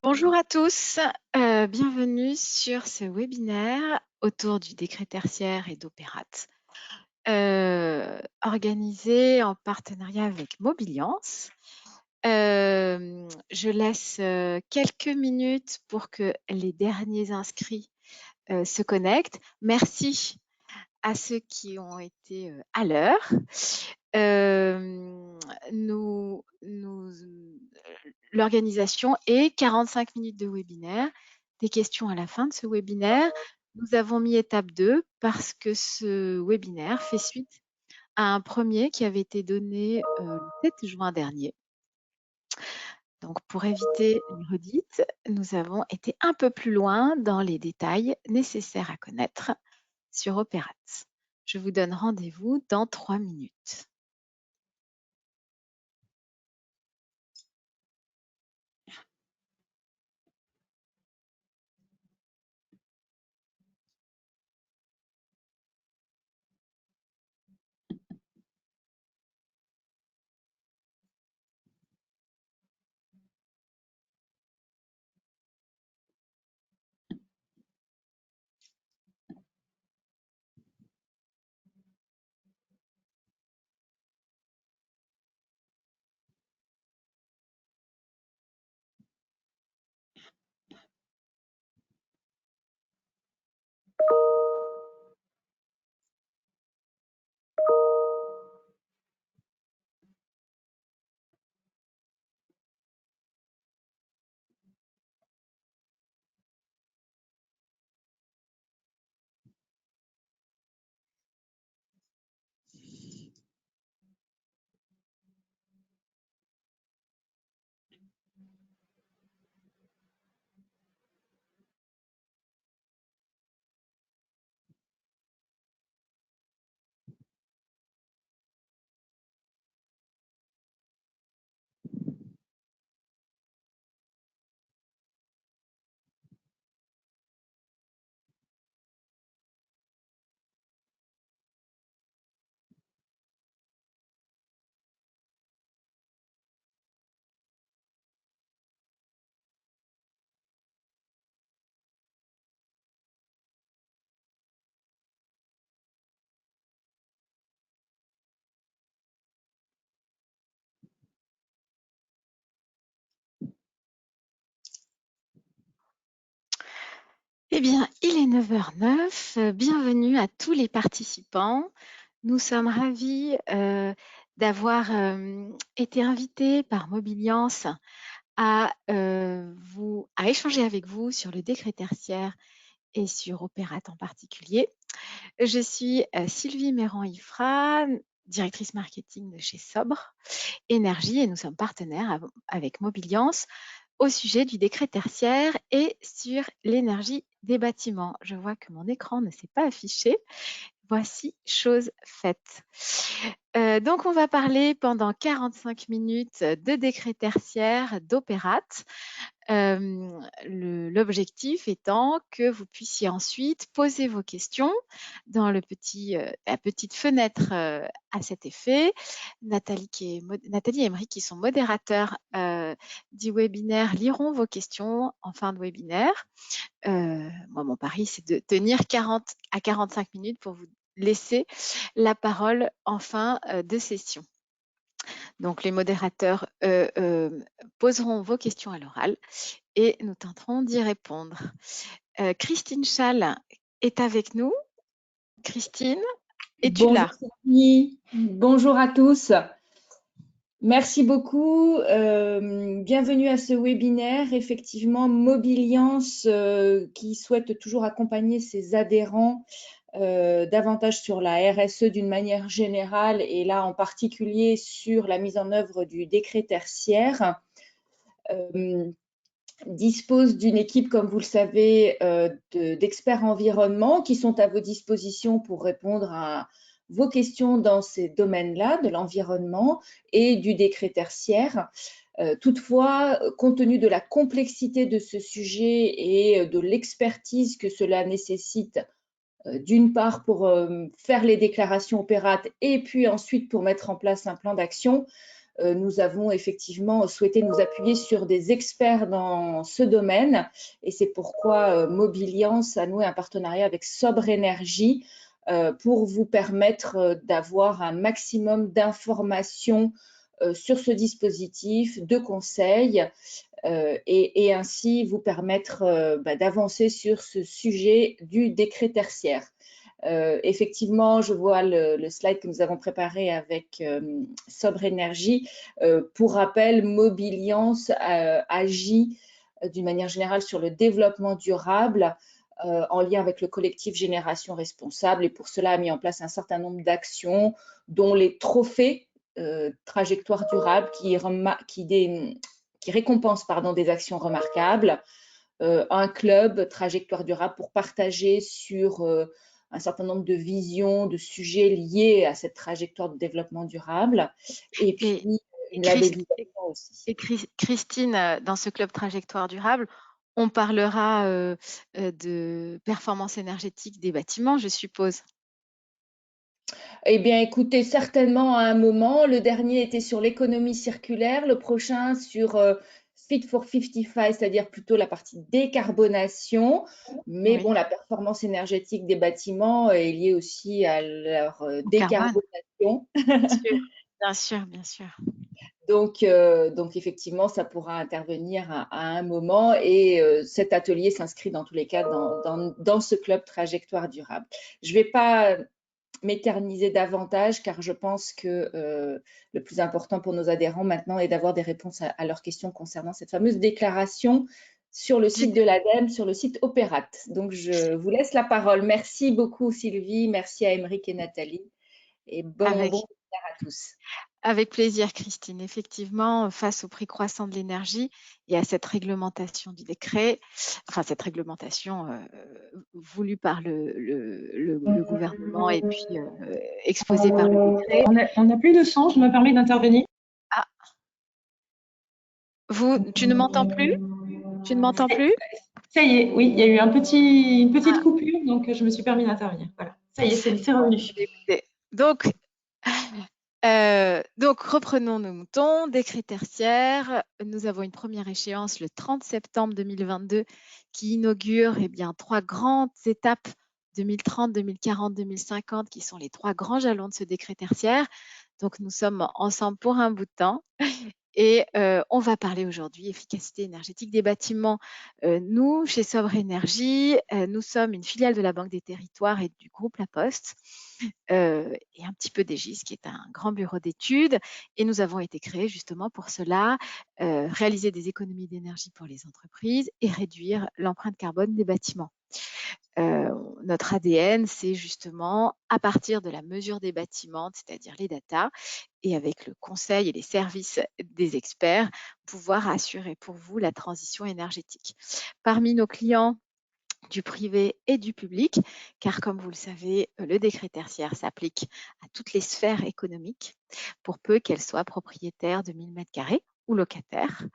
Bonjour à tous, bienvenue sur ce webinaire autour du décret tertiaire et d'Opérate, organisé en partenariat avec Mobiliance. Je laisse quelques minutes pour que les derniers inscrits se connectent. Merci à ceux qui ont été à l'heure. L'organisation est 45 minutes de webinaire, des questions à la fin de ce webinaire. Nous avons mis étape 2 parce que ce webinaire fait suite à un premier qui avait été donné le 7 juin dernier. Donc, pour éviter une redite, nous avons été un peu plus loin dans les détails nécessaires à connaître sur Opérate. Je vous donne rendez-vous dans 3 minutes. Eh bien, il est 9h09. Bienvenue à tous les participants. Nous sommes ravis d'avoir été invités par Mobiliance à échanger avec vous sur le décret tertiaire et sur Opérate en particulier. Je suis Sylvie Méran-Ifra, directrice marketing de chez Sobre Énergie, et nous sommes partenaires avec Mobiliance au sujet du décret tertiaire et sur l'énergie des bâtiments. Je vois que mon écran ne s'est pas affiché. Voici chose faite. Donc, on va parler pendant 45 minutes de décret tertiaire d'Opérate. L'objectif étant que vous puissiez ensuite poser vos questions dans la petite fenêtre à cet effet. Nathalie et Emery, qui sont modérateurs du webinaire, liront vos questions en fin de webinaire. Moi, mon pari, c'est de tenir 40 à 45 minutes pour vous laisser la parole en fin de session. Donc, les modérateurs poseront vos questions à l'oral et nous tenterons d'y répondre. Christine Schall est avec nous. Christine, es-tu là? Bonjour Sylvie, bonjour à tous. Merci beaucoup. Bienvenue à ce webinaire. Effectivement, Mobiliance qui souhaite toujours accompagner ses adhérents davantage sur la RSE d'une manière générale et là en particulier sur la mise en œuvre du décret tertiaire. Dispose d'une équipe, comme vous le savez, d'experts environnement qui sont à vos dispositions pour répondre à vos questions dans ces domaines-là, de l'environnement et du décret tertiaire. Toutefois, compte tenu de la complexité de ce sujet et de l'expertise que cela nécessite, d'une part pour faire les déclarations Opérate et puis ensuite pour mettre en place un plan d'action, nous avons effectivement souhaité nous appuyer sur des experts dans ce domaine et c'est pourquoi Mobiliance a noué un partenariat avec Sobre Énergie pour vous permettre d'avoir un maximum d'informations sur ce dispositif, de conseils et ainsi vous permettre d'avancer sur ce sujet du décret tertiaire. Effectivement, je vois le slide que nous avons préparé avec Sobre Énergie. Pour rappel, Mobiliance agit d'une manière générale sur le développement durable en lien avec le collectif Génération Responsable et pour cela a mis en place un certain nombre d'actions dont les trophées trajectoire durable qui récompensent des actions remarquables, un club trajectoire durable pour partager sur un certain nombre de visions, de sujets liés à cette trajectoire de développement durable et puis une labellisation aussi. Et Christine, dans ce club trajectoire durable, on parlera de performance énergétique des bâtiments, je suppose. Eh bien, écoutez, certainement à un moment. Le dernier était sur l'économie circulaire, le prochain sur Fit for 55, c'est-à-dire plutôt la partie décarbonation. Mais Oui. bon, la performance énergétique des bâtiments est liée aussi à leur décarbonation. Bien sûr, bien sûr, bien sûr. Donc, effectivement, ça pourra intervenir à un moment et cet atelier s'inscrit dans tous les cas dans ce club trajectoire durable. Je ne vais pas m'éterniser davantage car je pense que le plus important pour nos adhérents maintenant est d'avoir des réponses à leurs questions concernant cette fameuse déclaration sur le site de l'ADEME, sur le site Opérat. Donc, je vous laisse la parole. Merci beaucoup Sylvie, merci à Aymeric et Nathalie et bon week-end à tous. Avec plaisir, Christine. Effectivement, face au prix croissant de l'énergie et à cette réglementation du décret, enfin cette réglementation voulue par le gouvernement et puis exposée par le décret. On n'a plus de son, je me permets d'intervenir. Ah, tu ne m'entends plus? Tu ne m'entends plus? Ça y est, oui, il y a eu une petite coupure, donc je me suis permis d'intervenir. Voilà, ça y est, c'est revenu. Donc, reprenons nos moutons. Décret tertiaire. Nous avons une première échéance le 30 septembre 2022 qui inaugure trois grandes étapes 2030, 2040, 2050 qui sont les 3 grands jalons de ce décret tertiaire. Donc, nous sommes ensemble pour un bout de temps. Et on va parler aujourd'hui efficacité énergétique des bâtiments. Nous, chez Sobre Énergie, nous sommes une filiale de la Banque des Territoires et du groupe La Poste et un petit peu d'Egis, qui est un grand bureau d'études. Et nous avons été créés justement pour cela, réaliser des économies d'énergie pour les entreprises et réduire l'empreinte carbone des bâtiments. Notre ADN, c'est justement à partir de la mesure des bâtiments, c'est-à-dire les data, et avec le conseil et les services des experts, pouvoir assurer pour vous la transition énergétique. Parmi nos clients du privé et du public, car comme vous le savez, le décret tertiaire s'applique à toutes les sphères économiques, pour peu qu'elles soient propriétaires de 1000 m² ou locataires.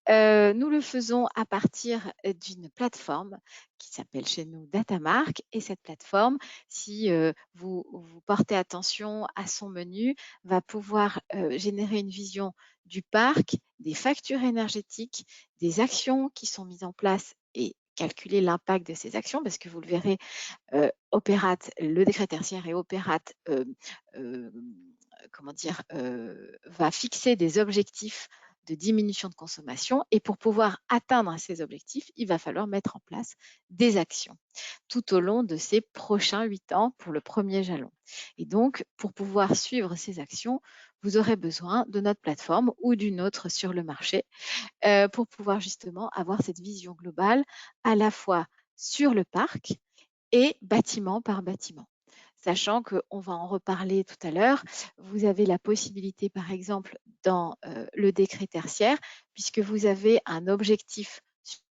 Nous le faisons à partir d'une plateforme qui s'appelle chez nous Datamark et cette plateforme, si vous portez attention à son menu, va pouvoir générer une vision du parc, des factures énergétiques, des actions qui sont mises en place et calculer l'impact de ces actions parce que vous le verrez, Opérat, le décret tertiaire et Opérat va fixer des objectifs de diminution de consommation et pour pouvoir atteindre ces objectifs, il va falloir mettre en place des actions tout au long de ces prochains 8 ans pour le premier jalon. Et donc, pour pouvoir suivre ces actions, vous aurez besoin de notre plateforme ou d'une autre sur le marché pour pouvoir justement avoir cette vision globale à la fois sur le parc et bâtiment par bâtiment. Sachant qu'on va en reparler tout à l'heure, vous avez la possibilité, par exemple, dans le décret tertiaire, puisque vous avez un objectif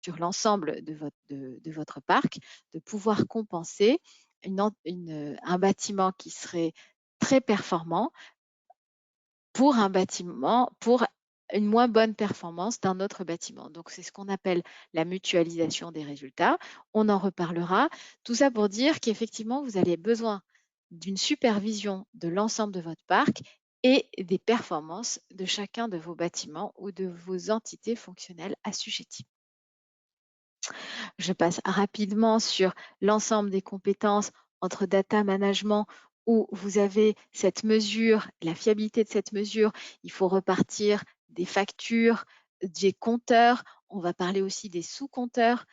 sur l'ensemble de votre parc, de pouvoir compenser un bâtiment qui serait très performant pour un bâtiment, pour une moins bonne performance d'un autre bâtiment. Donc, c'est ce qu'on appelle la mutualisation des résultats. On en reparlera. Tout ça pour dire qu'effectivement, vous avez besoin d'une supervision de l'ensemble de votre parc et des performances de chacun de vos bâtiments ou de vos entités fonctionnelles assujetties. Je passe rapidement sur l'ensemble des compétences entre data management où vous avez cette mesure, la fiabilité de cette mesure. Il faut repartir des factures, des compteurs. On va parler aussi des sous-compteurs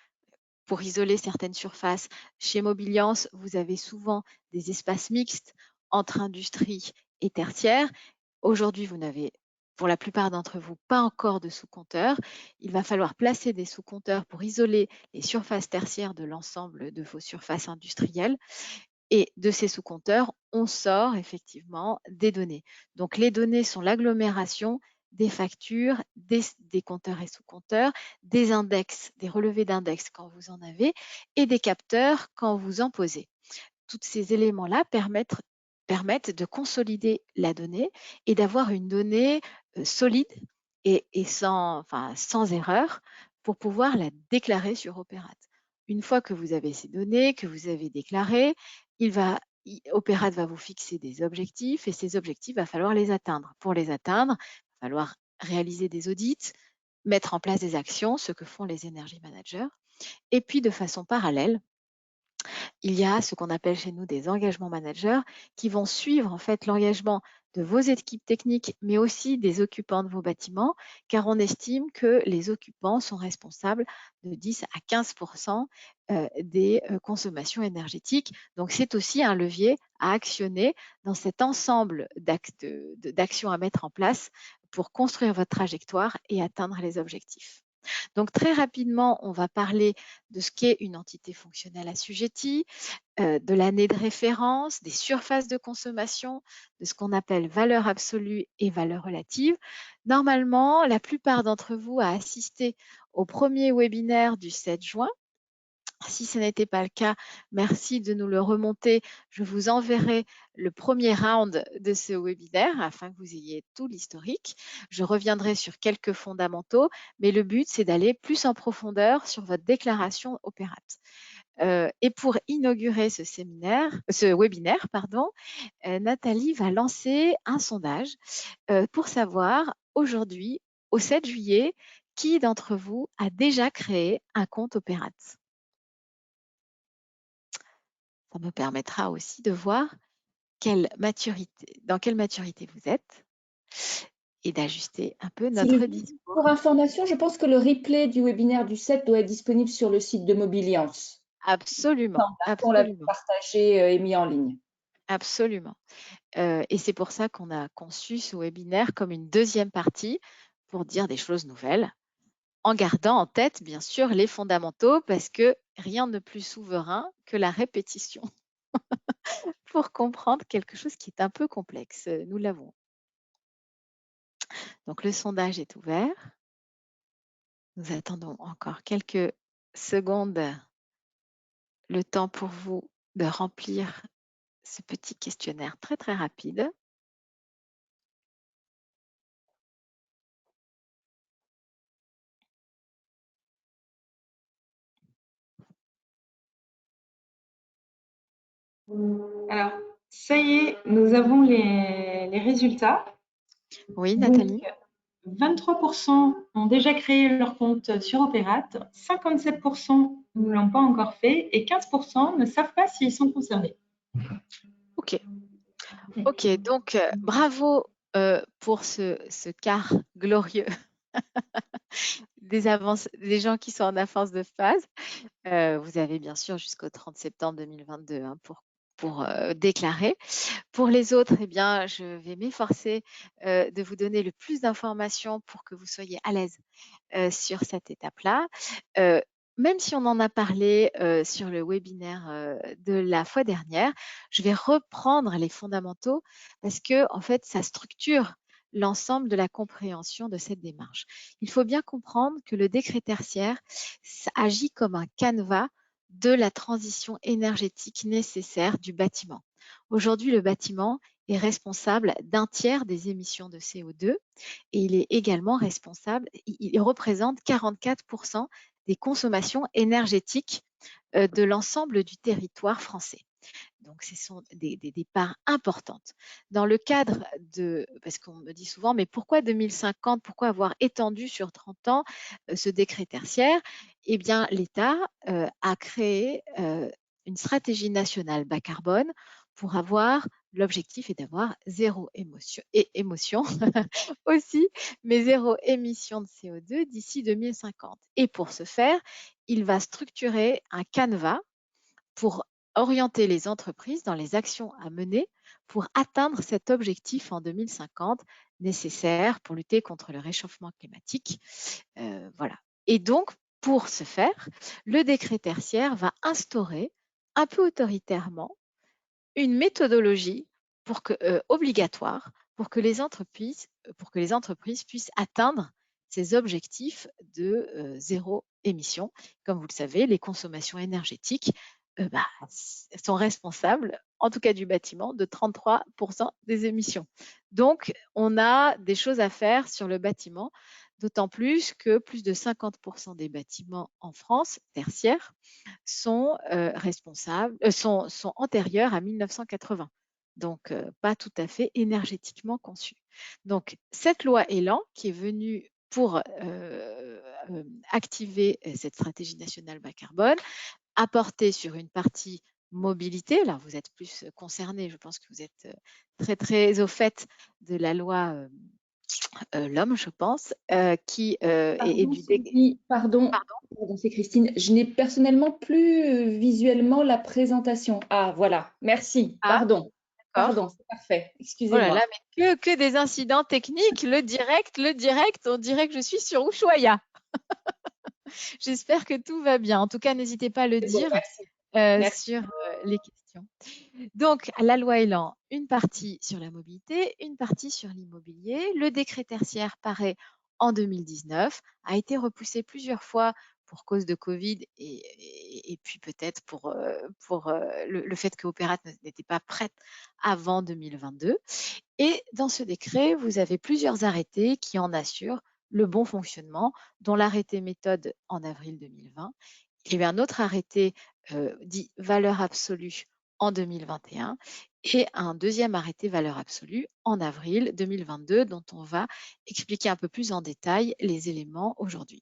pour isoler certaines surfaces. Chez Mobiliance, vous avez souvent des espaces mixtes entre industrie et tertiaire. Aujourd'hui, vous n'avez, pour la plupart d'entre vous, pas encore de sous-compteurs. Il va falloir placer des sous-compteurs pour isoler les surfaces tertiaires de l'ensemble de vos surfaces industrielles. Et de ces sous-compteurs, on sort effectivement des données. Donc, les données sont l'agglomération des factures, des compteurs et sous-compteurs, des index, des relevés d'index quand vous en avez, et des capteurs quand vous en posez. Tous ces éléments-là permettent de consolider la donnée et d'avoir une donnée solide et sans erreur pour pouvoir la déclarer sur Opérate. Une fois que vous avez ces données, que vous avez déclarées, Opérate va vous fixer des objectifs et ces objectifs, il va falloir les atteindre. Pour les atteindre, il va falloir réaliser des audits, mettre en place des actions, ce que font les energy managers. Et puis, de façon parallèle, il y a ce qu'on appelle chez nous des engagements managers qui vont suivre en fait l'engagement de vos équipes techniques, mais aussi des occupants de vos bâtiments, car on estime que les occupants sont responsables de 10 à 15% des consommations énergétiques. Donc, c'est aussi un levier à actionner dans cet ensemble d'actions à mettre en place pour construire votre trajectoire et atteindre les objectifs. Donc, très rapidement, on va parler de ce qu'est une entité fonctionnelle assujettie, de l'année de référence, des surfaces de consommation, de ce qu'on appelle valeur absolue et valeur relative. Normalement, la plupart d'entre vous a assisté au premier webinaire du 7 juin. Si ce n'était pas le cas, merci de nous le remonter. Je vous enverrai le premier round de ce webinaire afin que vous ayez tout l'historique. Je reviendrai sur quelques fondamentaux, mais le but, c'est d'aller plus en profondeur sur votre déclaration Opérate. Et pour inaugurer ce webinaire, Nathalie va lancer un sondage pour savoir aujourd'hui, au 7 juillet, qui d'entre vous a déjà créé un compte Opérate. Ça me permettra aussi de voir dans quelle maturité vous êtes et d'ajuster un peu notre discours. Pour information, je pense que le replay du webinaire du 7 doit être disponible sur le site de Mobiliance. Absolument, On l'a absolument. partagé et mis en ligne. Absolument. Et c'est pour ça qu'on a conçu ce webinaire comme une deuxième partie pour dire des choses nouvelles, en gardant en tête, bien sûr, les fondamentaux, parce que rien de plus souverain que la répétition pour comprendre quelque chose qui est un peu complexe. Nous l'avons. Donc, le sondage est ouvert. Nous attendons encore quelques secondes, le temps pour vous de remplir ce petit questionnaire très, très rapide. Alors, ça y est, nous avons les résultats. Oui, Nathalie. Donc, 23% ont déjà créé leur compte sur Opérate, 57% ne l'ont pas encore fait et 15% ne savent pas s'ils sont concernés. Ok, donc bravo pour ce quart glorieux des gens qui sont en avance de phase. Vous avez bien sûr jusqu'au 30 septembre 2022 pour déclarer. Pour les autres, eh bien, je vais m'efforcer de vous donner le plus d'informations pour que vous soyez à l'aise sur cette étape-là. Même si on en a parlé sur le webinaire de la fois dernière, je vais reprendre les fondamentaux parce que, en fait, ça structure l'ensemble de la compréhension de cette démarche. Il faut bien comprendre que le décret tertiaire agit comme un canevas de la transition énergétique nécessaire du bâtiment. Aujourd'hui, le bâtiment est responsable d'un tiers des émissions de CO2 et il est également responsable, il représente 44% des consommations énergétiques de l'ensemble du territoire français. Donc, ce sont des parts importantes. Dans le cadre de, parce qu'on me dit souvent, mais pourquoi 2050, pourquoi avoir étendu sur 30 ans ce décret tertiaire? Eh bien, l'État a créé une stratégie nationale bas carbone pour avoir, l'objectif est d'avoir zéro émotion aussi, mais zéro émission de CO2 d'ici 2050. Et pour ce faire, il va structurer un canevas pour orienter les entreprises dans les actions à mener pour atteindre cet objectif en 2050 nécessaire pour lutter contre le réchauffement climatique. Voilà. Et donc, pour ce faire, le décret tertiaire va instaurer un peu autoritairement une méthodologie obligatoire pour que les entreprises puissent atteindre ces objectifs de zéro émission. Comme vous le savez, les consommations énergétiques sont responsables, en tout cas du bâtiment, de 33% des émissions. Donc, on a des choses à faire sur le bâtiment, d'autant plus que plus de 50% des bâtiments en France tertiaires sont sont antérieurs à 1980, donc pas tout à fait énergétiquement conçus. Donc cette loi Élan qui est venue pour activer cette stratégie nationale bas carbone, a porté sur une partie mobilité. Alors vous êtes plus concernés, je pense que vous êtes très très au fait de la loi l'homme, je pense, qui est Pardon, du Sylvie, pardon, Pardon. pardon, c'est Christine. Je n'ai personnellement plus visuellement la présentation. Ah, voilà, merci. Ah, Pardon, d'accord. pardon, c'est parfait. Oh là là, Excusez-moi. mais que des incidents techniques, le direct, on dirait que je suis sur Ushuaïa. J'espère que tout va bien. En tout cas, n'hésitez pas à le C'est bon, dire merci. Merci. sur les questions. Donc, la loi Elan, une partie sur la mobilité, une partie sur l'immobilier. Le décret tertiaire paraît en 2019, a été repoussé plusieurs fois pour cause de Covid et puis peut-être pour le fait que Opérat n'était pas prête avant 2022. Et dans ce décret, vous avez plusieurs arrêtés qui en assurent le bon fonctionnement, dont l'arrêté méthode en avril 2020. Il y a eu un autre arrêté dit valeur absolue en 2021 et un deuxième arrêté valeur absolue en avril 2022 dont on va expliquer un peu plus en détail les éléments aujourd'hui.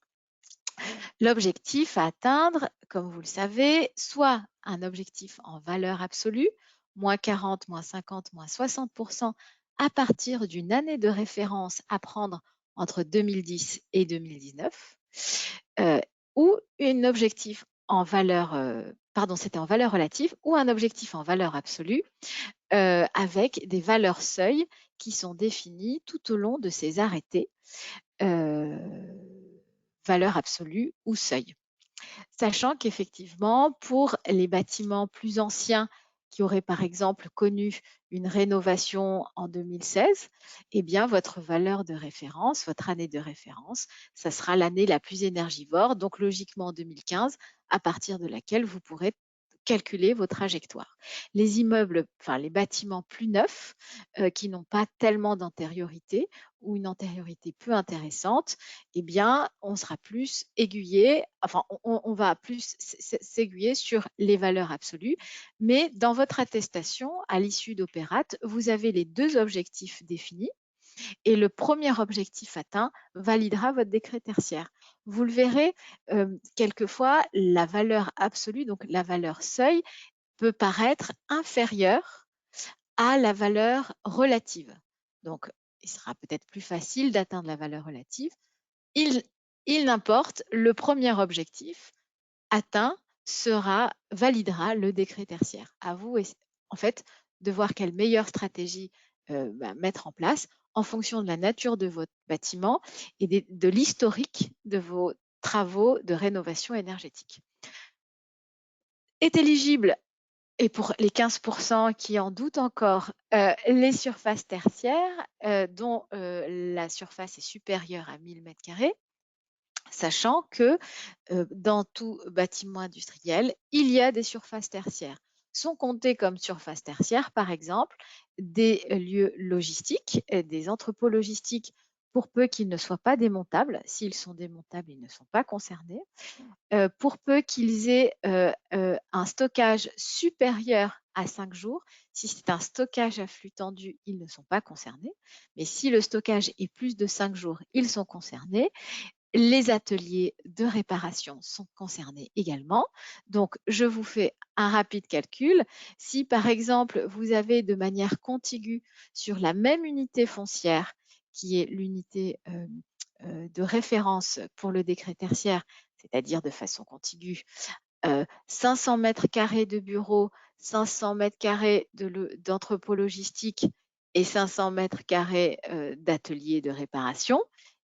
L'objectif à atteindre, comme vous le savez, soit un objectif en valeur absolue, moins 40, moins 50, moins 60% à partir d'une année de référence à prendre entre 2010 et 2019, ou un objectif en valeur, c'était en valeur relative, ou un objectif en valeur absolue, avec des valeurs seuils qui sont définies tout au long de ces arrêtés, valeur absolue ou seuil. Sachant qu'effectivement, pour les bâtiments plus anciens qui auraient par exemple connu une rénovation en 2016, eh bien votre valeur de référence, votre année de référence, ça sera l'année la plus énergivore, donc logiquement en 2015, à partir de laquelle vous pourrez calculer vos trajectoires. Les immeubles, enfin les bâtiments plus neufs qui n'ont pas tellement d'antériorité ou une antériorité peu intéressante, eh bien on sera plus aiguillé, enfin on va plus s'aiguiller sur les valeurs absolues, mais dans votre attestation à l'issue d'Opérat, vous avez les deux objectifs définis et le premier objectif atteint validera votre décret tertiaire. Vous le verrez, quelquefois, la valeur absolue, donc la valeur seuil, peut paraître inférieure à la valeur relative. Donc, il sera peut-être plus facile d'atteindre la valeur relative. Il n'importe, le premier objectif atteint validera le décret tertiaire. À vous, en fait, de voir quelle meilleure stratégie mettre en place en fonction de la nature de votre bâtiment et de l'historique de vos travaux de rénovation énergétique. Est éligible, et pour les 15% qui en doutent encore, les surfaces tertiaires dont la surface est supérieure à 1000 m², sachant que dans tout bâtiment industriel, il y a des surfaces tertiaires. Sont comptés comme surfaces tertiaires, par exemple, des lieux logistiques, des entrepôts logistiques pour peu qu'ils ne soient pas démontables. S'ils sont démontables, ils ne sont pas concernés. Pour peu qu'ils aient un stockage supérieur à 5 jours. Si c'est un stockage à flux tendu, ils ne sont pas concernés. Mais si le stockage est plus de 5 jours, ils sont concernés. Les ateliers de réparation sont concernés également. Donc, je vous fais un rapide calcul. Si, par exemple, vous avez de manière contiguë sur la même unité foncière, qui est l'unité de référence pour le décret tertiaire, c'est-à-dire de façon contigüe, 500 mètres carrés de bureaux, 500 mètres carrés d'entrepôt logistique et 500 mètres carrés d'ateliers de réparation,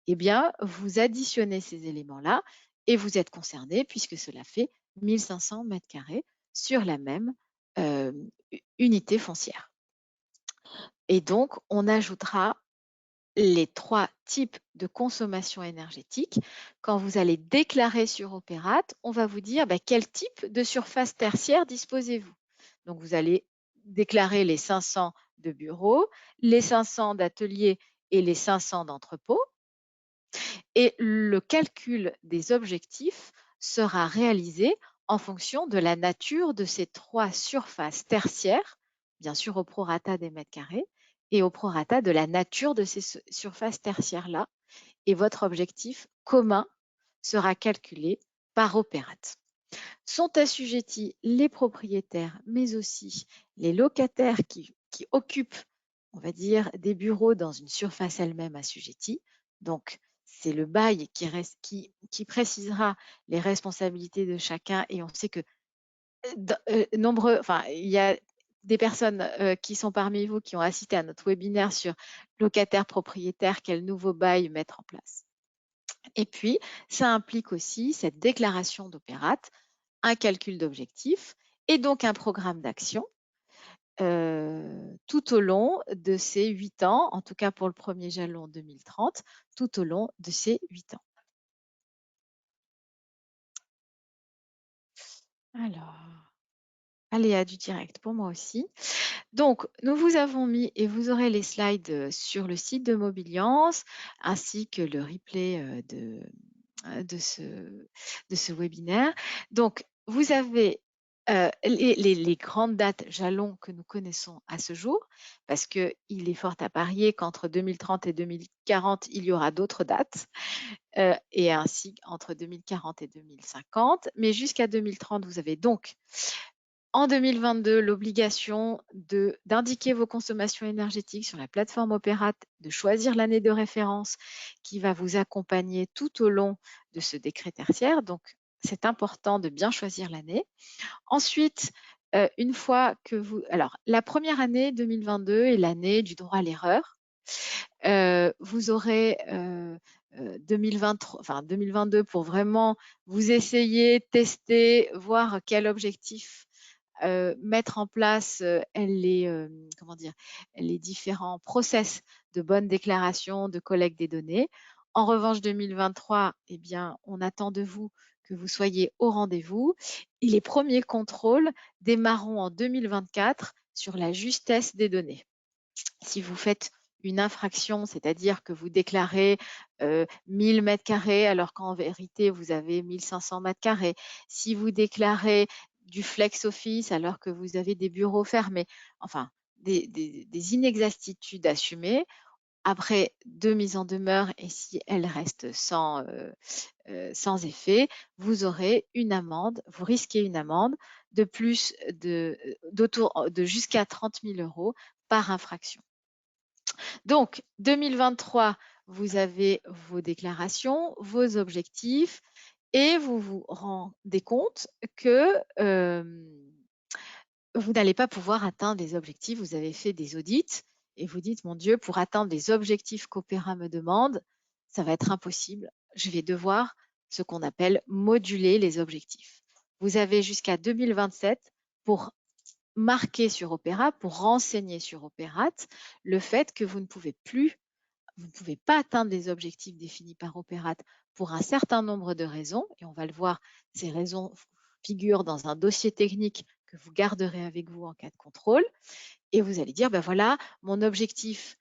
eh bien, vous additionnez ces éléments-là et vous êtes concerné puisque cela fait 1500 mètres carrés sur la même unité foncière. Et donc, on ajoutera les 3 types de consommation énergétique. Quand vous allez déclarer sur Opérate, on va vous dire quel type de surface tertiaire disposez-vous. Donc, vous allez déclarer les 500 de bureaux, les 500 d'ateliers et les 500 d'entrepôts. Et le calcul des objectifs sera réalisé en fonction de la nature de ces 3 surfaces tertiaires, bien sûr au prorata des mètres carrés, et au prorata de la nature de ces surfaces tertiaires-là. Et votre objectif commun sera calculé par Opérate. Sont assujettis les propriétaires, mais aussi les locataires qui occupent, on va dire, des bureaux dans une surface elle-même assujettie. Donc, c'est le bail qui précisera les responsabilités de chacun. Et on sait que il y a des personnes qui sont parmi vous qui ont assisté à notre webinaire sur locataires propriétaires, quel nouveau bail mettre en place. Et puis, ça implique aussi cette déclaration d'Opérate, un calcul d'objectifs et donc un programme d'action tout au long de ces 8 ans, en tout cas pour le premier jalon 2030, tout au long de ces 8 ans. Alors, aléa du direct pour moi aussi. Donc, nous vous avons mis, et vous aurez les slides sur le site de Mobiliance, ainsi que le replay de ce webinaire. Donc, vous avez les grandes dates jalons que nous connaissons à ce jour, parce qu'il est fort à parier qu'entre 2030 et 2040, il y aura d'autres dates, et ainsi entre 2040 et 2050. Mais jusqu'à 2030, vous avez donc en 2022 l'obligation d'indiquer vos consommations énergétiques sur la plateforme Opérate, de choisir l'année de référence qui va vous accompagner tout au long de ce décret tertiaire. Donc, c'est important de bien choisir l'année. Ensuite, une fois que vous... Alors, la première année 2022 est l'année du droit à l'erreur. Vous aurez 2022 pour vraiment vous essayer, tester, voir quel objectif mettre en place les différents process de bonne déclaration, de collecte des données. En revanche, 2023, eh bien, on attend de vous que vous soyez au rendez-vous. Et les premiers contrôles démarreront en 2024 sur la justesse des données. Si vous faites une infraction, c'est-à-dire que vous déclarez 1000 mètres carrés alors qu'en vérité, vous avez 1500 mètres carrés. Si vous déclarez du flex office alors que vous avez des bureaux fermés, enfin, des inexactitudes assumées, après 2 mises en demeure et si elles restent sans effet, vous aurez une amende, vous risquez une amende de jusqu'à 30 000 € par infraction. Donc, 2023, vous avez vos déclarations, vos objectifs et vous vous rendez compte que vous n'allez pas pouvoir atteindre les objectifs. Vous avez fait des audits et vous dites, mon Dieu, pour atteindre les objectifs qu'Opéra me demande, ça va être impossible. Je vais devoir ce qu'on appelle moduler les objectifs. Vous avez jusqu'à 2027 pour marquer sur Opéra, pour renseigner sur Opérate le fait que vous ne pouvez pas atteindre les objectifs définis par Opérate pour un certain nombre de raisons, et on va le voir, ces raisons figurent dans un dossier technique que vous garderez avec vous en cas de contrôle, et vous allez dire, ben voilà, mon objectif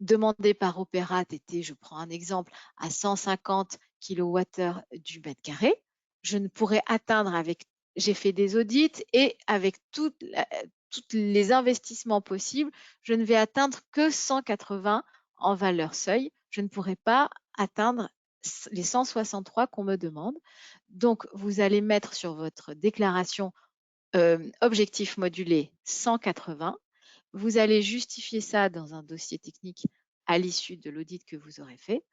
demandé par Opérat était, je prends un exemple, à 150 kWh du mètre carré. Je ne pourrais atteindre j'ai fait des audits et avec tous les investissements possibles, je ne vais atteindre que 180 en valeur seuil. Je ne pourrai pas atteindre les 163 qu'on me demande. Donc, vous allez mettre sur votre déclaration objectif modulé 180. Vous allez justifier ça dans un dossier technique à l'issue de l'audit que vous aurez fait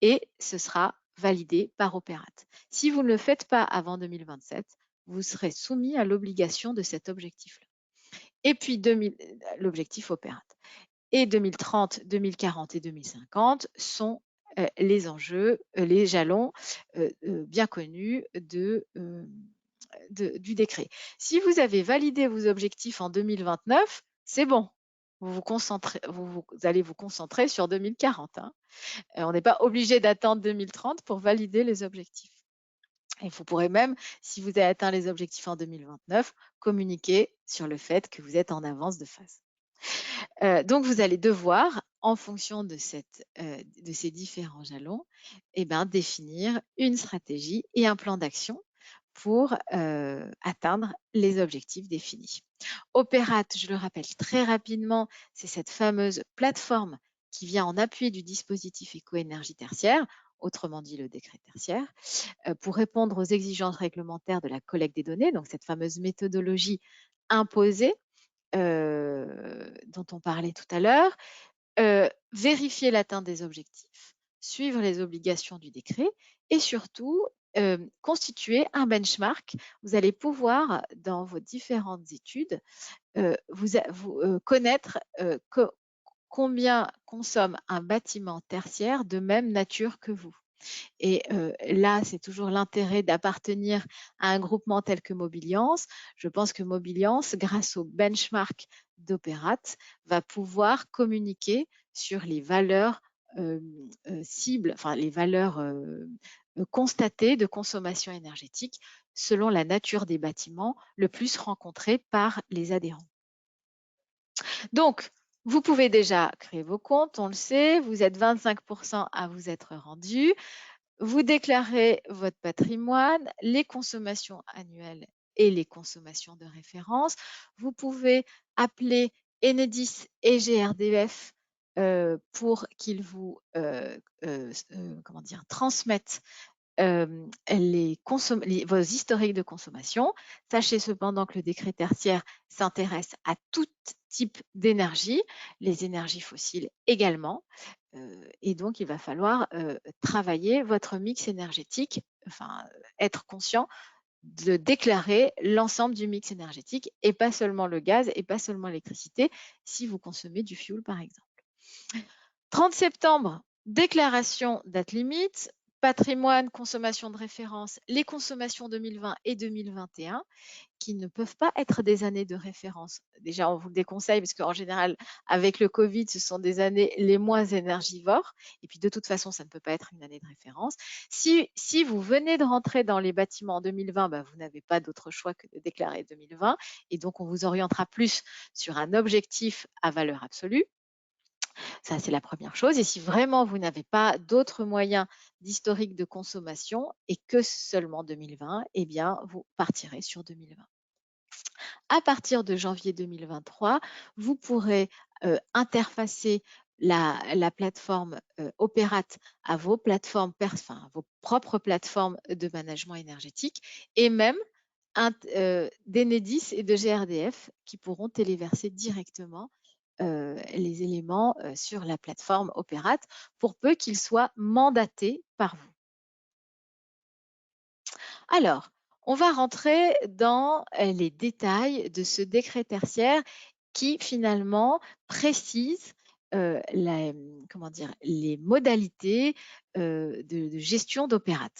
et ce sera validé par Opérat. Si vous ne le faites pas avant 2027, vous serez soumis à l'obligation de cet objectif-là. Et puis l'objectif Opérat. Et 2030, 2040 et 2050 sont les enjeux, les jalons bien connus du décret. Si vous avez validé vos objectifs en 2029, c'est bon. Vous allez vous concentrer sur 2040. Hein. On n'est pas obligé d'attendre 2030 pour valider les objectifs. Et vous pourrez même, si vous avez atteint les objectifs en 2029, communiquer sur le fait que vous êtes en avance de phase. Donc, vous allez devoir, en fonction de ces différents jalons, définir une stratégie et un plan d'action pour atteindre les objectifs définis. Opérat, je le rappelle très rapidement, c'est cette fameuse plateforme qui vient en appui du dispositif éco-énergie tertiaire, autrement dit le décret tertiaire, pour répondre aux exigences réglementaires de la collecte des données, donc cette fameuse méthodologie imposée dont on parlait tout à l'heure, vérifier l'atteinte des objectifs, suivre les obligations du décret et surtout constituer un benchmark. Vous allez pouvoir, dans vos différentes études, connaître combien consomme un bâtiment tertiaire de même nature que vous. Et là, c'est toujours l'intérêt d'appartenir à un groupement tel que Mobiliance. Je pense que Mobiliance, grâce au benchmark d'Opérat, va pouvoir communiquer sur les valeurs cibles, enfin les valeurs constatées de consommation énergétique selon la nature des bâtiments le plus rencontrés par les adhérents. Donc, vous pouvez déjà créer vos comptes, on le sait, vous êtes 25% à vous être rendus. Vous déclarez votre patrimoine, les consommations annuelles et les consommations de référence. Vous pouvez appeler Enedis et GRDF pour qu'ils vous transmettent vos historiques de consommation. Sachez cependant que le décret tertiaire s'intéresse à tout type d'énergie, les énergies fossiles également. Et donc, il va falloir travailler votre mix énergétique, enfin, être conscient de déclarer l'ensemble du mix énergétique et pas seulement le gaz et pas seulement l'électricité si vous consommez du fioul, par exemple. 30 septembre, déclaration date limite, patrimoine, consommation de référence, les consommations 2020 et 2021 qui ne peuvent pas être des années de référence. Déjà, on vous le déconseille parce qu'en général, avec le Covid, ce sont des années les moins énergivores. Et puis, de toute façon, ça ne peut pas être une année de référence. Si vous venez de rentrer dans les bâtiments en 2020, vous n'avez pas d'autre choix que de déclarer 2020. Et donc, on vous orientera plus sur un objectif à valeur absolue. Ça, c'est la première chose. Et si vraiment vous n'avez pas d'autres moyens d'historique de consommation et que seulement 2020, eh bien, vous partirez sur 2020. À partir de janvier 2023, vous pourrez interfacer la plateforme Opérat à vos plateformes, vos propres plateformes de management énergétique et même d'Enedis et de GRDF qui pourront téléverser directement les éléments sur la plateforme Opérat pour peu qu'ils soient mandatés par vous. Alors, on va rentrer dans les détails de ce décret tertiaire qui finalement précise les modalités de gestion d'Opérat.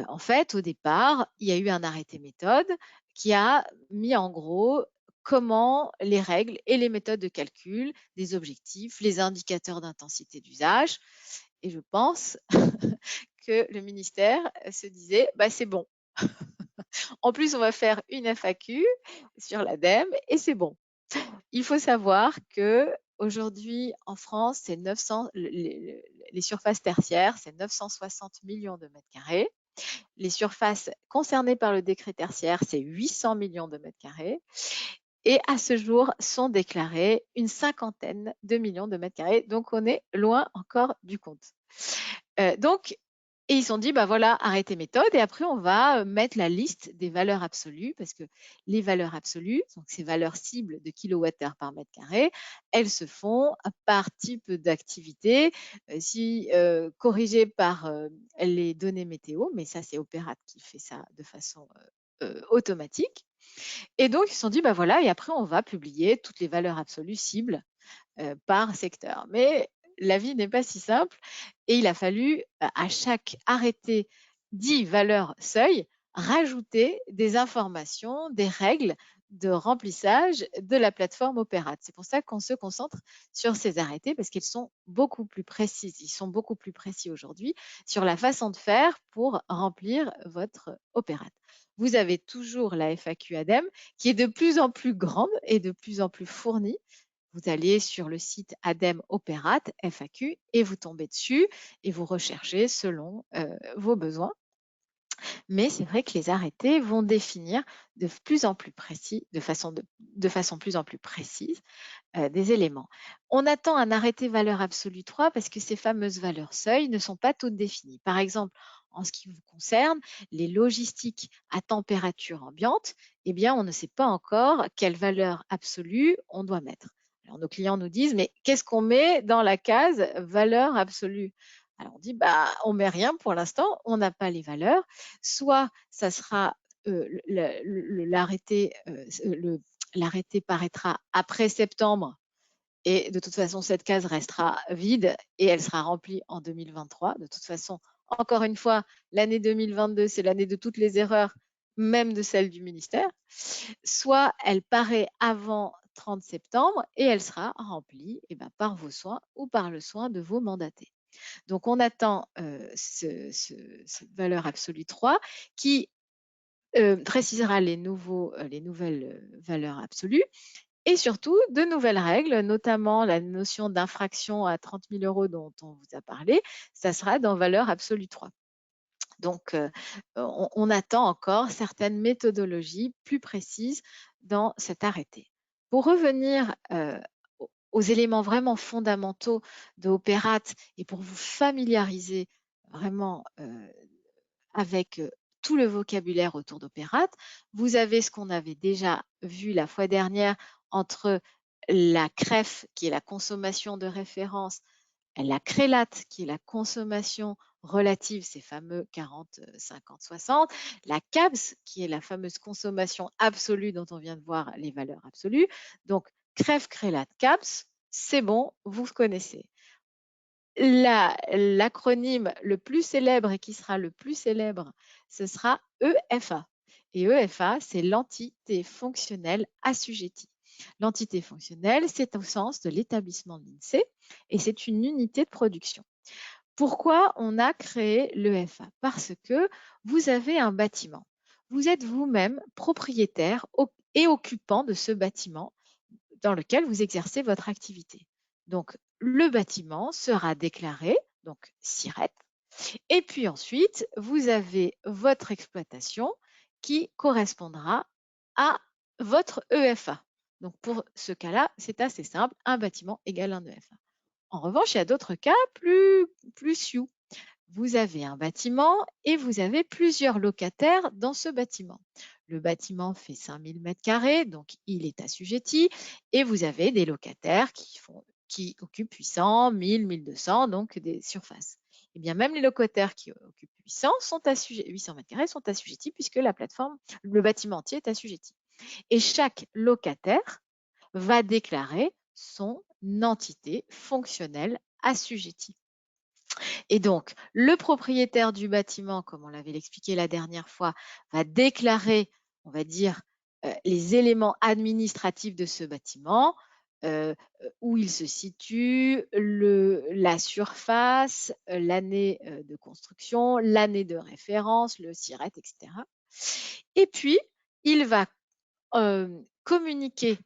En fait, au départ, il y a eu un arrêté méthode qui a mis en gros comment les règles et les méthodes de calcul des objectifs, les indicateurs d'intensité d'usage. Et je pense que le ministère se disait, c'est bon. En plus, on va faire une FAQ sur l'ADEME et c'est bon. Il faut savoir que Aujourd'hui, en France, c'est 900, les surfaces tertiaires, c'est 960 millions de mètres carrés. Les surfaces concernées par le décret tertiaire, c'est 800 millions de mètres carrés. Et à ce jour, sont déclarés une cinquantaine de millions de mètres carrés. Donc, on est loin encore du compte. Et ils se sont dit, bah voilà, arrêtez méthode. Et après, on va mettre la liste des valeurs absolues, parce que les valeurs absolues, donc ces valeurs cibles de kilowattheure par mètre carré, elles se font par type d'activité, si corrigées par les données météo, mais ça, c'est Opérat qui fait ça de façon automatique. Et donc, ils se sont dit, bah voilà, et après, on va publier toutes les valeurs absolues cibles par secteur. Mais la vie n'est pas si simple et il a fallu à chaque arrêté dit valeur seuil rajouter des informations, des règles de remplissage de la plateforme Opérat. C'est pour ça qu'on se concentre sur ces arrêtés parce qu'ils sont beaucoup plus précis. Ils sont beaucoup plus précis aujourd'hui sur la façon de faire pour remplir votre Opérat. Vous avez toujours la FAQ ADEME qui est de plus en plus grande et de plus en plus fournie. Vous allez sur le site ADEME Opérat FAQ et vous tombez dessus et vous recherchez selon vos besoins. Mais c'est vrai que les arrêtés vont définir de plus en plus précis, de façon plus en plus précise, des éléments. On attend un arrêté valeur absolue 3 parce que ces fameuses valeurs seuil ne sont pas toutes définies. Par exemple, en ce qui vous concerne, les logistiques à température ambiante, eh bien, on ne sait pas encore quelle valeur absolue on doit mettre. Alors, nos clients nous disent, mais qu'est-ce qu'on met dans la case valeur absolue? Alors, on dit, bah, on met rien pour l'instant, on n'a pas les valeurs. Soit ça sera l'arrêté paraîtra après septembre et de toute façon, cette case restera vide et elle sera remplie en 2023. De toute façon, encore une fois, l'année 2022, c'est l'année de toutes les erreurs, même de celle du ministère. Soit elle paraît avant 30 septembre et elle sera remplie par vos soins ou par le soin de vos mandatés. Donc, on attend cette valeur absolue 3 qui précisera les nouvelles valeurs absolues et surtout de nouvelles règles, notamment la notion d'infraction à 30 000 € dont on vous a parlé, ça sera dans valeur absolue 3. Donc, on attend encore certaines méthodologies plus précises dans cet arrêté. Pour revenir aux éléments vraiment fondamentaux de Opérat et pour vous familiariser vraiment avec tout le vocabulaire autour d'Opérat, vous avez ce qu'on avait déjà vu la fois dernière entre la CREF, qui est la consommation de référence, la crélate, qui est la consommation relative, ces fameux 40, 50, 60, la CABS, qui est la fameuse consommation absolue dont on vient de voir les valeurs absolues. Donc, crève, crélate, CABS, c'est bon, vous connaissez. L'acronyme le plus célèbre et qui sera le plus célèbre, ce sera EFA. Et EFA, c'est l'entité fonctionnelle assujettie. L'entité fonctionnelle, c'est au sens de l'établissement de l'INSEE et c'est une unité de production. Pourquoi on a créé l'EFA? Parce que vous avez un bâtiment. Vous êtes vous-même propriétaire et occupant de ce bâtiment dans lequel vous exercez votre activité. Donc, le bâtiment sera déclaré, donc SIRET, et puis ensuite, vous avez votre exploitation qui correspondra à votre EFA. Donc, pour ce cas-là, c'est assez simple, un bâtiment égale un EFA. En revanche, il y a d'autres cas plus sioux. Vous avez un bâtiment et vous avez plusieurs locataires dans ce bâtiment. Le bâtiment fait 5000 m², donc il est assujetti, et vous avez des locataires qui occupent 800, 1000, 1200, donc des surfaces. Et bien même les locataires qui occupent 800 m² sont assujettis puisque la plateforme, le bâtiment entier est assujetti. Et chaque locataire va déclarer son entité fonctionnelle assujettie. Et donc, le propriétaire du bâtiment, comme on l'avait expliqué la dernière fois, va déclarer, on va dire, les éléments administratifs de ce bâtiment, où il se situe, la surface, l'année de construction, l'année de référence, le SIRET, etc. Et puis, il va communiquer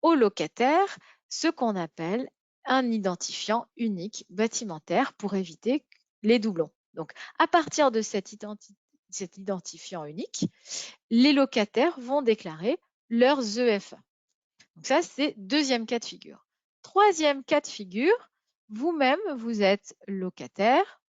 au locataire ce qu'on appelle un identifiant unique bâtimentaire pour éviter les doublons. Donc, à partir de cet identifiant unique, les locataires vont déclarer leurs EFA. Donc ça, c'est deuxième cas de figure. Troisième cas de figure, vous-même, vous êtes locataire,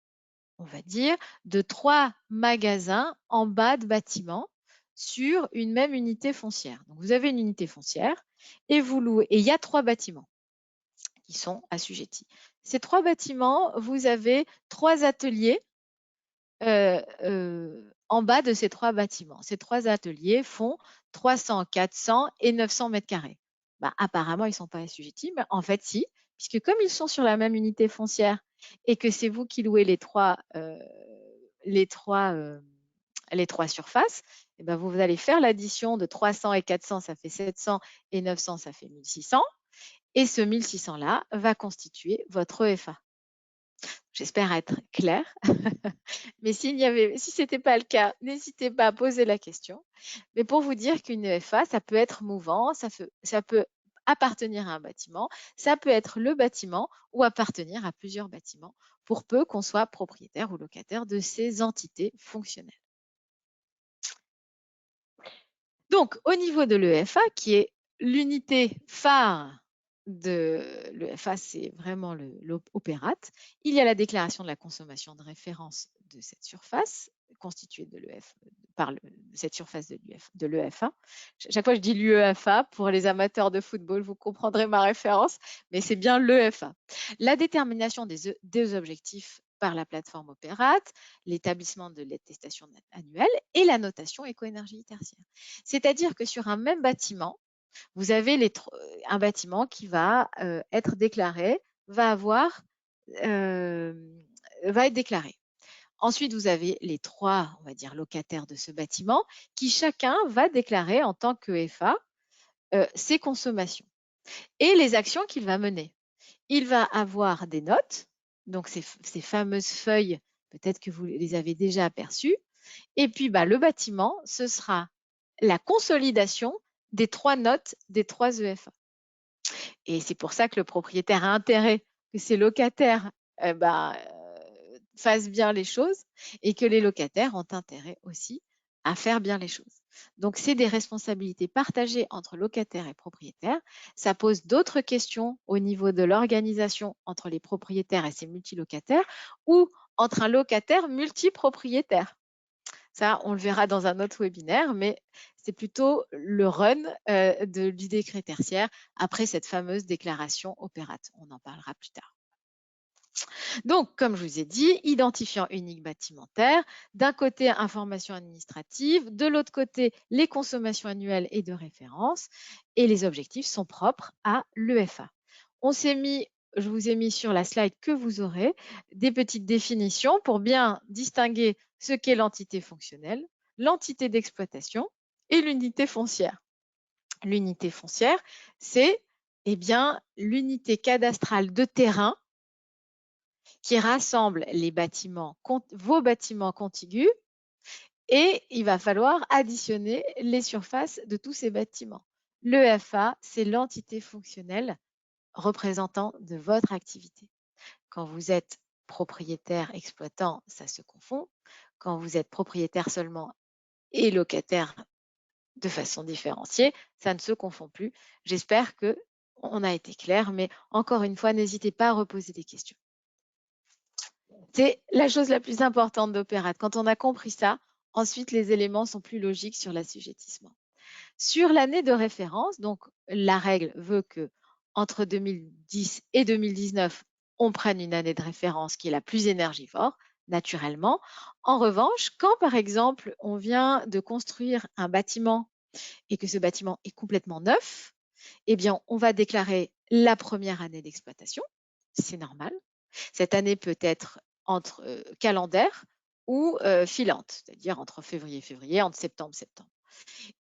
on va dire, de 3 magasins en bas de bâtiment sur une même unité foncière. Donc, vous avez une unité foncière et vous louez, et il y a 3 bâtiments qui sont assujettis. Ces 3 bâtiments, vous avez 3 ateliers en bas de ces 3 bâtiments. Ces 3 ateliers font 300, 400 et 900 mètres carrés. Bah, apparemment, ils ne sont pas assujettis, mais en fait, si, puisque comme ils sont sur la même unité foncière et que c'est vous qui louez les trois surfaces, et ben vous allez faire l'addition de 300 et 400, ça fait 700, et 900, ça fait 1600. Et ce 1600-là va constituer votre EFA. J'espère être claire. Mais si ce n'était pas le cas, n'hésitez pas à poser la question. Mais pour vous dire qu'une EFA, ça peut être mouvant, ça peut appartenir à un bâtiment, ça peut être le bâtiment ou appartenir à plusieurs bâtiments, pour peu qu'on soit propriétaire ou locataire de ces entités fonctionnelles. Donc, au niveau de l'EFA, qui est l'unité phare de l'EFA, c'est vraiment l'opérate, il y a la déclaration de la consommation de référence de cette surface constituée de cette surface de l'EFA. Chaque fois, je dis l'UEFA. Pour les amateurs de football, vous comprendrez ma référence, mais c'est bien l'EFA. La détermination des objectifs par la plateforme opérate, l'établissement de l'attestation annuelle et la notation éco-énergie tertiaire. C'est-à-dire que sur un même bâtiment, vous avez un bâtiment qui va être déclaré, va être déclaré. Ensuite, vous avez les 3, on va dire, locataires de ce bâtiment qui chacun va déclarer en tant qu'EFA ses consommations et les actions qu'il va mener. Il va avoir des notes, donc ces fameuses feuilles, peut-être que vous les avez déjà aperçues. Et puis, le bâtiment, ce sera la consolidation des 3 notes des 3 EFA. Et c'est pour ça que le propriétaire a intérêt que ses locataires fassent bien les choses et que les locataires ont intérêt aussi à faire bien les choses. Donc, c'est des responsabilités partagées entre locataires et propriétaires. Ça pose d'autres questions au niveau de l'organisation entre les propriétaires et ses multilocataires ou entre un locataire multipropriétaire. Ça, on le verra dans un autre webinaire, mais c'est plutôt le run du décret tertiaire après cette fameuse déclaration opérate. On en parlera plus tard. Donc, comme je vous ai dit, identifiant unique bâtimentaire, d'un côté, information administrative, de l'autre côté, les consommations annuelles et de référence, et les objectifs sont propres à l'EFA. Je vous ai mis sur la slide que vous aurez des petites définitions pour bien distinguer ce qu'est l'entité fonctionnelle, l'entité d'exploitation et l'unité foncière. L'unité foncière, c'est l'unité cadastrale de terrain qui rassemble vos bâtiments contigus, et il va falloir additionner les surfaces de tous ces bâtiments. L'EFA, c'est l'entité fonctionnelle représentant de votre activité. Quand vous êtes propriétaire exploitant, ça se confond. Quand vous êtes propriétaire seulement et locataire de façon différenciée, ça ne se confond plus. J'espère qu'on a été clair, mais encore une fois, n'hésitez pas à reposer des questions. C'est la chose la plus importante d'Opérate. Quand on a compris ça, ensuite les éléments sont plus logiques sur l'assujettissement. Sur l'année de référence, donc la règle veut que entre 2010 et 2019, on prenne une année de référence qui est la plus énergivore, naturellement. En revanche, quand par exemple on vient de construire un bâtiment et que ce bâtiment est complètement neuf, eh bien on va déclarer la première année d'exploitation, c'est normal. Cette année peut être entre calendaire ou filante, c'est-à-dire entre février et février, entre septembre et septembre.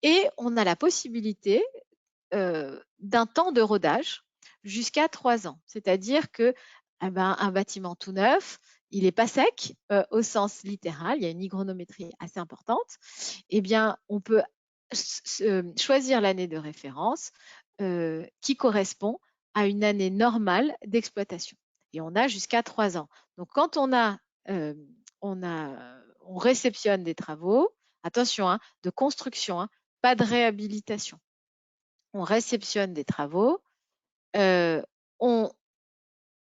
Et on a la possibilité d'un temps de rodage jusqu'à 3 ans. C'est-à-dire que un bâtiment tout neuf, il n'est pas sec au sens littéral, il y a une hygronométrie assez importante. Eh bien, on peut choisir l'année de référence qui correspond à une année normale d'exploitation. Et on a jusqu'à 3 ans. Donc, quand on réceptionne des travaux, attention, hein, de construction, hein, pas de réhabilitation. On réceptionne des travaux, on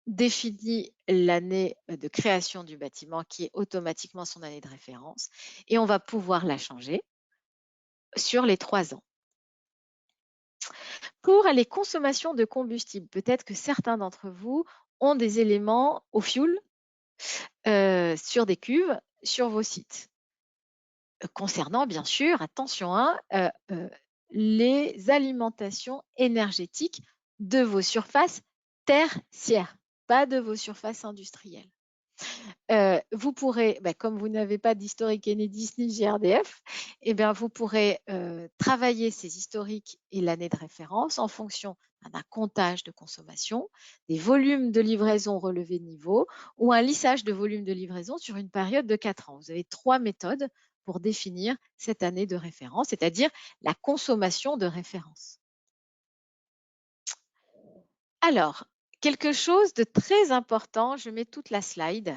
définit l'année de création du bâtiment qui est automatiquement son année de référence et on va pouvoir la changer sur les 3 ans. Pour les consommations de combustible, peut-être que certains d'entre vous ont des éléments au fioul sur des cuves sur vos sites. Concernant, bien sûr, attention, hein, les alimentations énergétiques de vos surfaces tertiaires, pas de vos surfaces industrielles. Vous pourrez, comme vous n'avez pas d'historique Enedis ni GRDF, vous pourrez travailler ces historiques et l'année de référence en fonction d'un comptage de consommation, des volumes de livraison relevés de niveau ou un lissage de volume de livraison sur une période de 4 ans. Vous avez 3 méthodes pour définir cette année de référence, c'est-à-dire la consommation de référence. Alors, quelque chose de très important, je mets toute la slide.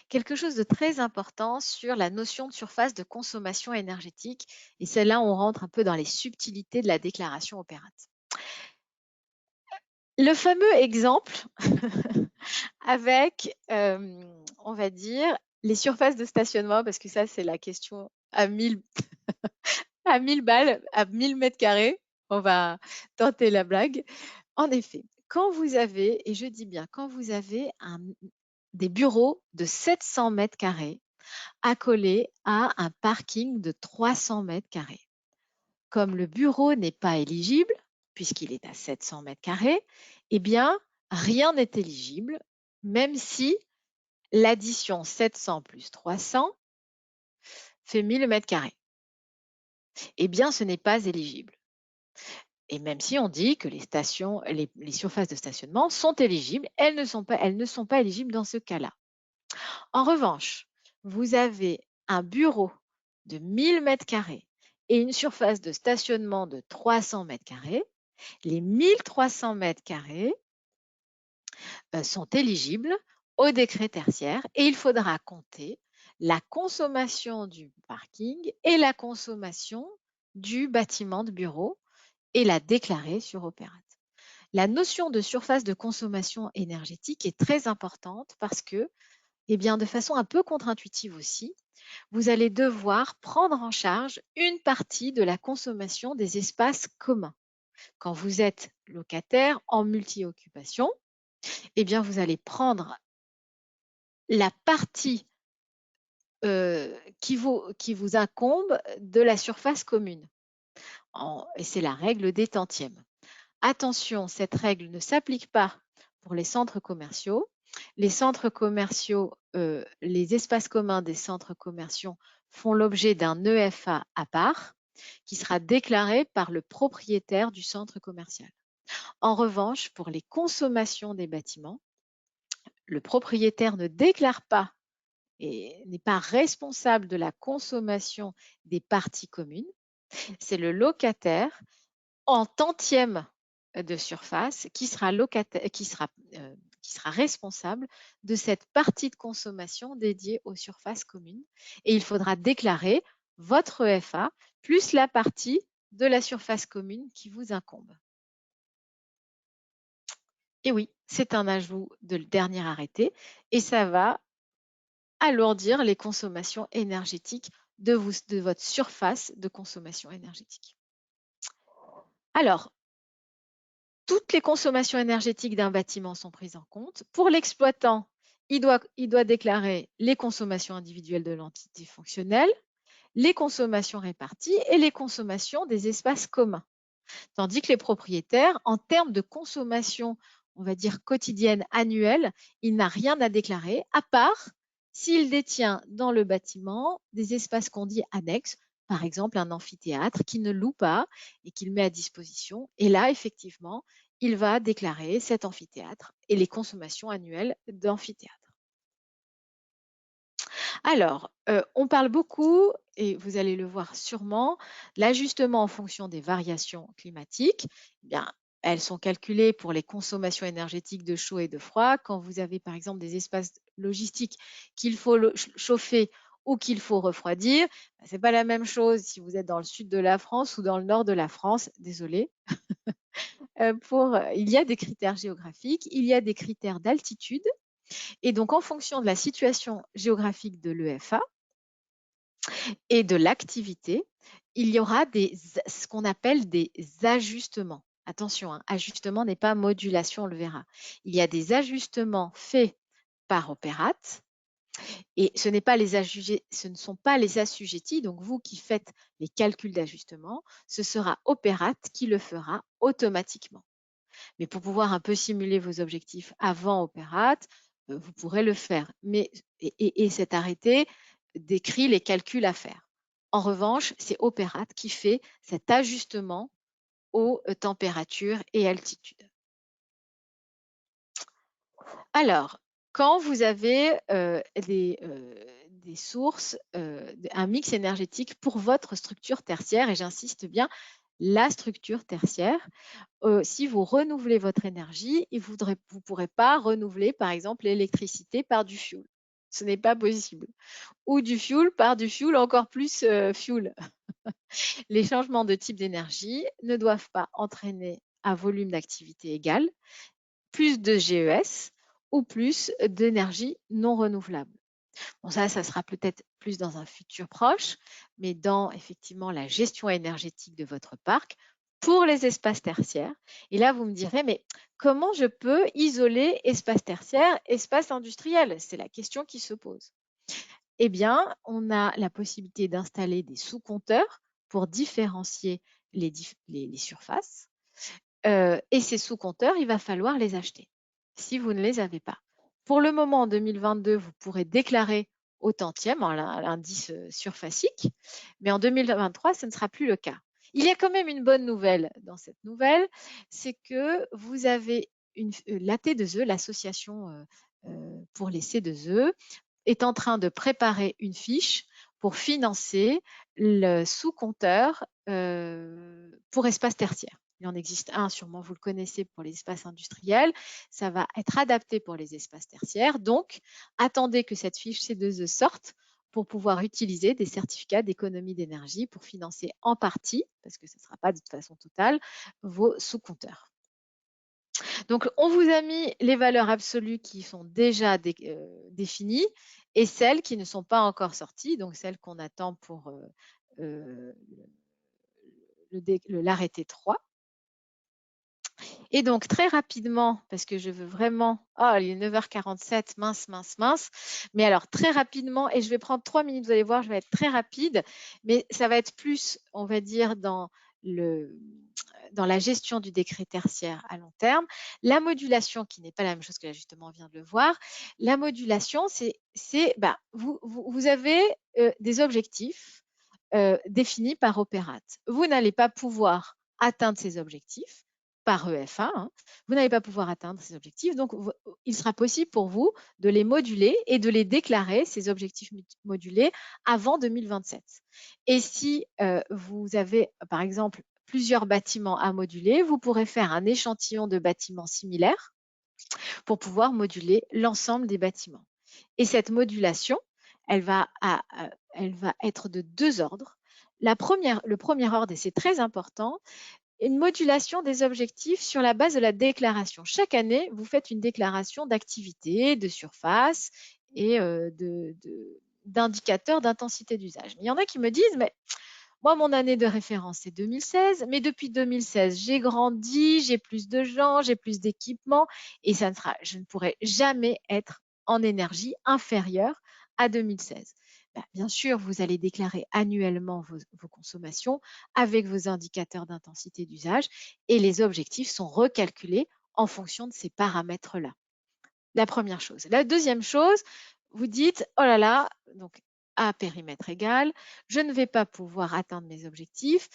Quelque chose de très important sur la notion de surface de consommation énergétique. Et celle-là, on rentre un peu dans les subtilités de la déclaration opérate. Le fameux exemple avec, on va dire, les surfaces de stationnement, parce que ça, c'est la question à 1000 à 1000 balles, à 1000 mètres carrés. On va tenter la blague. En effet, quand vous avez, et je dis bien, quand vous avez des bureaux de 700 mètres carrés accolés à un parking de 300 mètres carrés. Comme le bureau n'est pas éligible, puisqu'il est à 700 mètres carrés, eh bien, rien n'est éligible, même si l'addition 700 plus 300 fait 1000 mètres carrés. Eh bien, ce n'est pas éligible. Et même si on dit que les surfaces de stationnement sont éligibles, elles ne sont pas éligibles dans ce cas-là. En revanche, vous avez un bureau de 1000 mètres carrés et une surface de stationnement de 300 mètres carrés. Les 1300 mètres carrés sont éligibles au décret tertiaire et il faudra compter la consommation du parking et la consommation du bâtiment de bureau et la déclarer sur Opérate. La notion de surface de consommation énergétique est très importante parce que, de façon un peu contre-intuitive aussi, vous allez devoir prendre en charge une partie de la consommation des espaces communs. Quand vous êtes locataire en multi-occupation, vous allez prendre la partie qui vous incombe de la surface commune. Et c'est la règle des tantièmes. Attention, cette règle ne s'applique pas pour les centres commerciaux. Les centres commerciaux, les espaces communs des centres commerciaux font l'objet d'un EFA à part qui sera déclaré par le propriétaire du centre commercial. En revanche, pour les consommations des bâtiments, le propriétaire ne déclare pas et n'est pas responsable de la consommation des parties communes. C'est le locataire en tantième de surface qui sera responsable de cette partie de consommation dédiée aux surfaces communes. Et il faudra déclarer votre EFA plus la partie de la surface commune qui vous incombe. Et oui, c'est un ajout de dernier arrêté et ça va alourdir les consommations énergétiques de votre surface de consommation énergétique. Alors, toutes les consommations énergétiques d'un bâtiment sont prises en compte. Pour l'exploitant, il doit déclarer les consommations individuelles de l'entité fonctionnelle, les consommations réparties et les consommations des espaces communs. Tandis que les propriétaires, en termes de consommation, on va dire quotidienne, annuelle, il n'a rien à déclarer, à part s'il détient dans le bâtiment des espaces qu'on dit annexes, par exemple un amphithéâtre qu'il ne loue pas et qu'il met à disposition. Et là, effectivement, il va déclarer cet amphithéâtre et les consommations annuelles d'amphithéâtre. Alors, on parle beaucoup, et vous allez le voir sûrement, l'ajustement en fonction des variations climatiques. Eh bien, elles sont calculées pour les consommations énergétiques de chaud et de froid. Quand vous avez par exemple des espaces logistiques qu'il faut chauffer ou qu'il faut refroidir, ce n'est pas la même chose si vous êtes dans le sud de la France ou dans le nord de la France. Désolée. Il y a des critères géographiques, il y a des critères d'altitude. Et donc, en fonction de la situation géographique de l'EFA et de l'activité, il y aura ce qu'on appelle des ajustements. Attention, hein, ajustement n'est pas modulation, on le verra. Il y a des ajustements faits par Opérate et ce ne sont pas les assujettis, donc vous qui faites les calculs d'ajustement, ce sera Opérate qui le fera automatiquement. Mais pour pouvoir un peu simuler vos objectifs avant Opérate, vous pourrez le faire. Et cet arrêté décrit les calculs à faire. En revanche, c'est Opérate qui fait cet ajustement aux températures et altitudes. Alors, quand vous avez des sources, un mix énergétique pour votre structure tertiaire, et j'insiste bien, la structure tertiaire, si vous renouvelez votre énergie, vous ne pourrez pas renouveler, par exemple, l'électricité par du fioul. Ce n'est pas possible. Ou du fioul par du fioul encore plus fioul. Les changements de type d'énergie ne doivent pas entraîner un volume d'activité égal, plus de GES ou plus d'énergie non renouvelable. Bon, ça sera peut-être plus dans un futur proche, mais dans effectivement la gestion énergétique de votre parc pour les espaces tertiaires. Et là, vous me direz, mais comment je peux isoler espace tertiaire, espace industriel? C'est la question qui se pose. Eh bien, on a la possibilité d'installer des sous-compteurs pour différencier les surfaces. Et ces sous-compteurs, il va falloir les acheter si vous ne les avez pas. Pour le moment, en 2022, vous pourrez déclarer au tantième, l'indice surfacique, mais en 2023, ce ne sera plus le cas. Il y a quand même une bonne nouvelle dans cette nouvelle, c'est que vous avez la T2E, l'association pour les C2E, est en train de préparer une fiche pour financer le sous-compteur pour espace tertiaire. Il en existe un, sûrement vous le connaissez, pour les espaces industriels. Ça va être adapté pour les espaces tertiaires. Donc, attendez que cette fiche C2E sorte pour pouvoir utiliser des certificats d'économie d'énergie pour financer en partie, parce que ce ne sera pas de façon totale, vos sous-compteurs. Donc, on vous a mis les valeurs absolues qui sont déjà définies et celles qui ne sont pas encore sorties, donc celles qu'on attend pour l'arrêté 3. Et donc, très rapidement, parce que je veux vraiment… Oh, il est 9h47, mince. Mais alors, très rapidement, et je vais prendre 3 minutes, vous allez voir, je vais être très rapide, mais ça va être plus, on va dire, dans la gestion du décret tertiaire à long terme. La modulation, qui n'est pas la même chose que l'ajustement, on vient de le voir. La modulation, vous avez des objectifs définis par Opérate. Vous n'allez pas pouvoir atteindre ces objectifs par EFA, hein. Vous n'allez pas pouvoir atteindre ces objectifs, donc il sera possible pour vous de les moduler et de les déclarer, ces objectifs modulés, avant 2027. Et si vous avez, par exemple, plusieurs bâtiments à moduler, vous pourrez faire un échantillon de bâtiments similaires pour pouvoir moduler l'ensemble des bâtiments. Et cette modulation, elle va être de 2 ordres. Le premier ordre, et c'est très important, une modulation des objectifs sur la base de la déclaration. Chaque année, vous faites une déclaration d'activité, de surface et d'indicateurs d'intensité d'usage. Il y en a qui me disent, mais moi, mon année de référence, c'est 2016, mais depuis 2016, j'ai grandi, j'ai plus de gens, j'ai plus d'équipements, et je ne pourrai jamais être en énergie inférieure à 2016. Bien sûr, vous allez déclarer annuellement vos consommations avec vos indicateurs d'intensité d'usage et les objectifs sont recalculés en fonction de ces paramètres-là. La première chose. La deuxième chose, vous dites, oh là là, donc à périmètre égal, je ne vais pas pouvoir atteindre mes objectifs,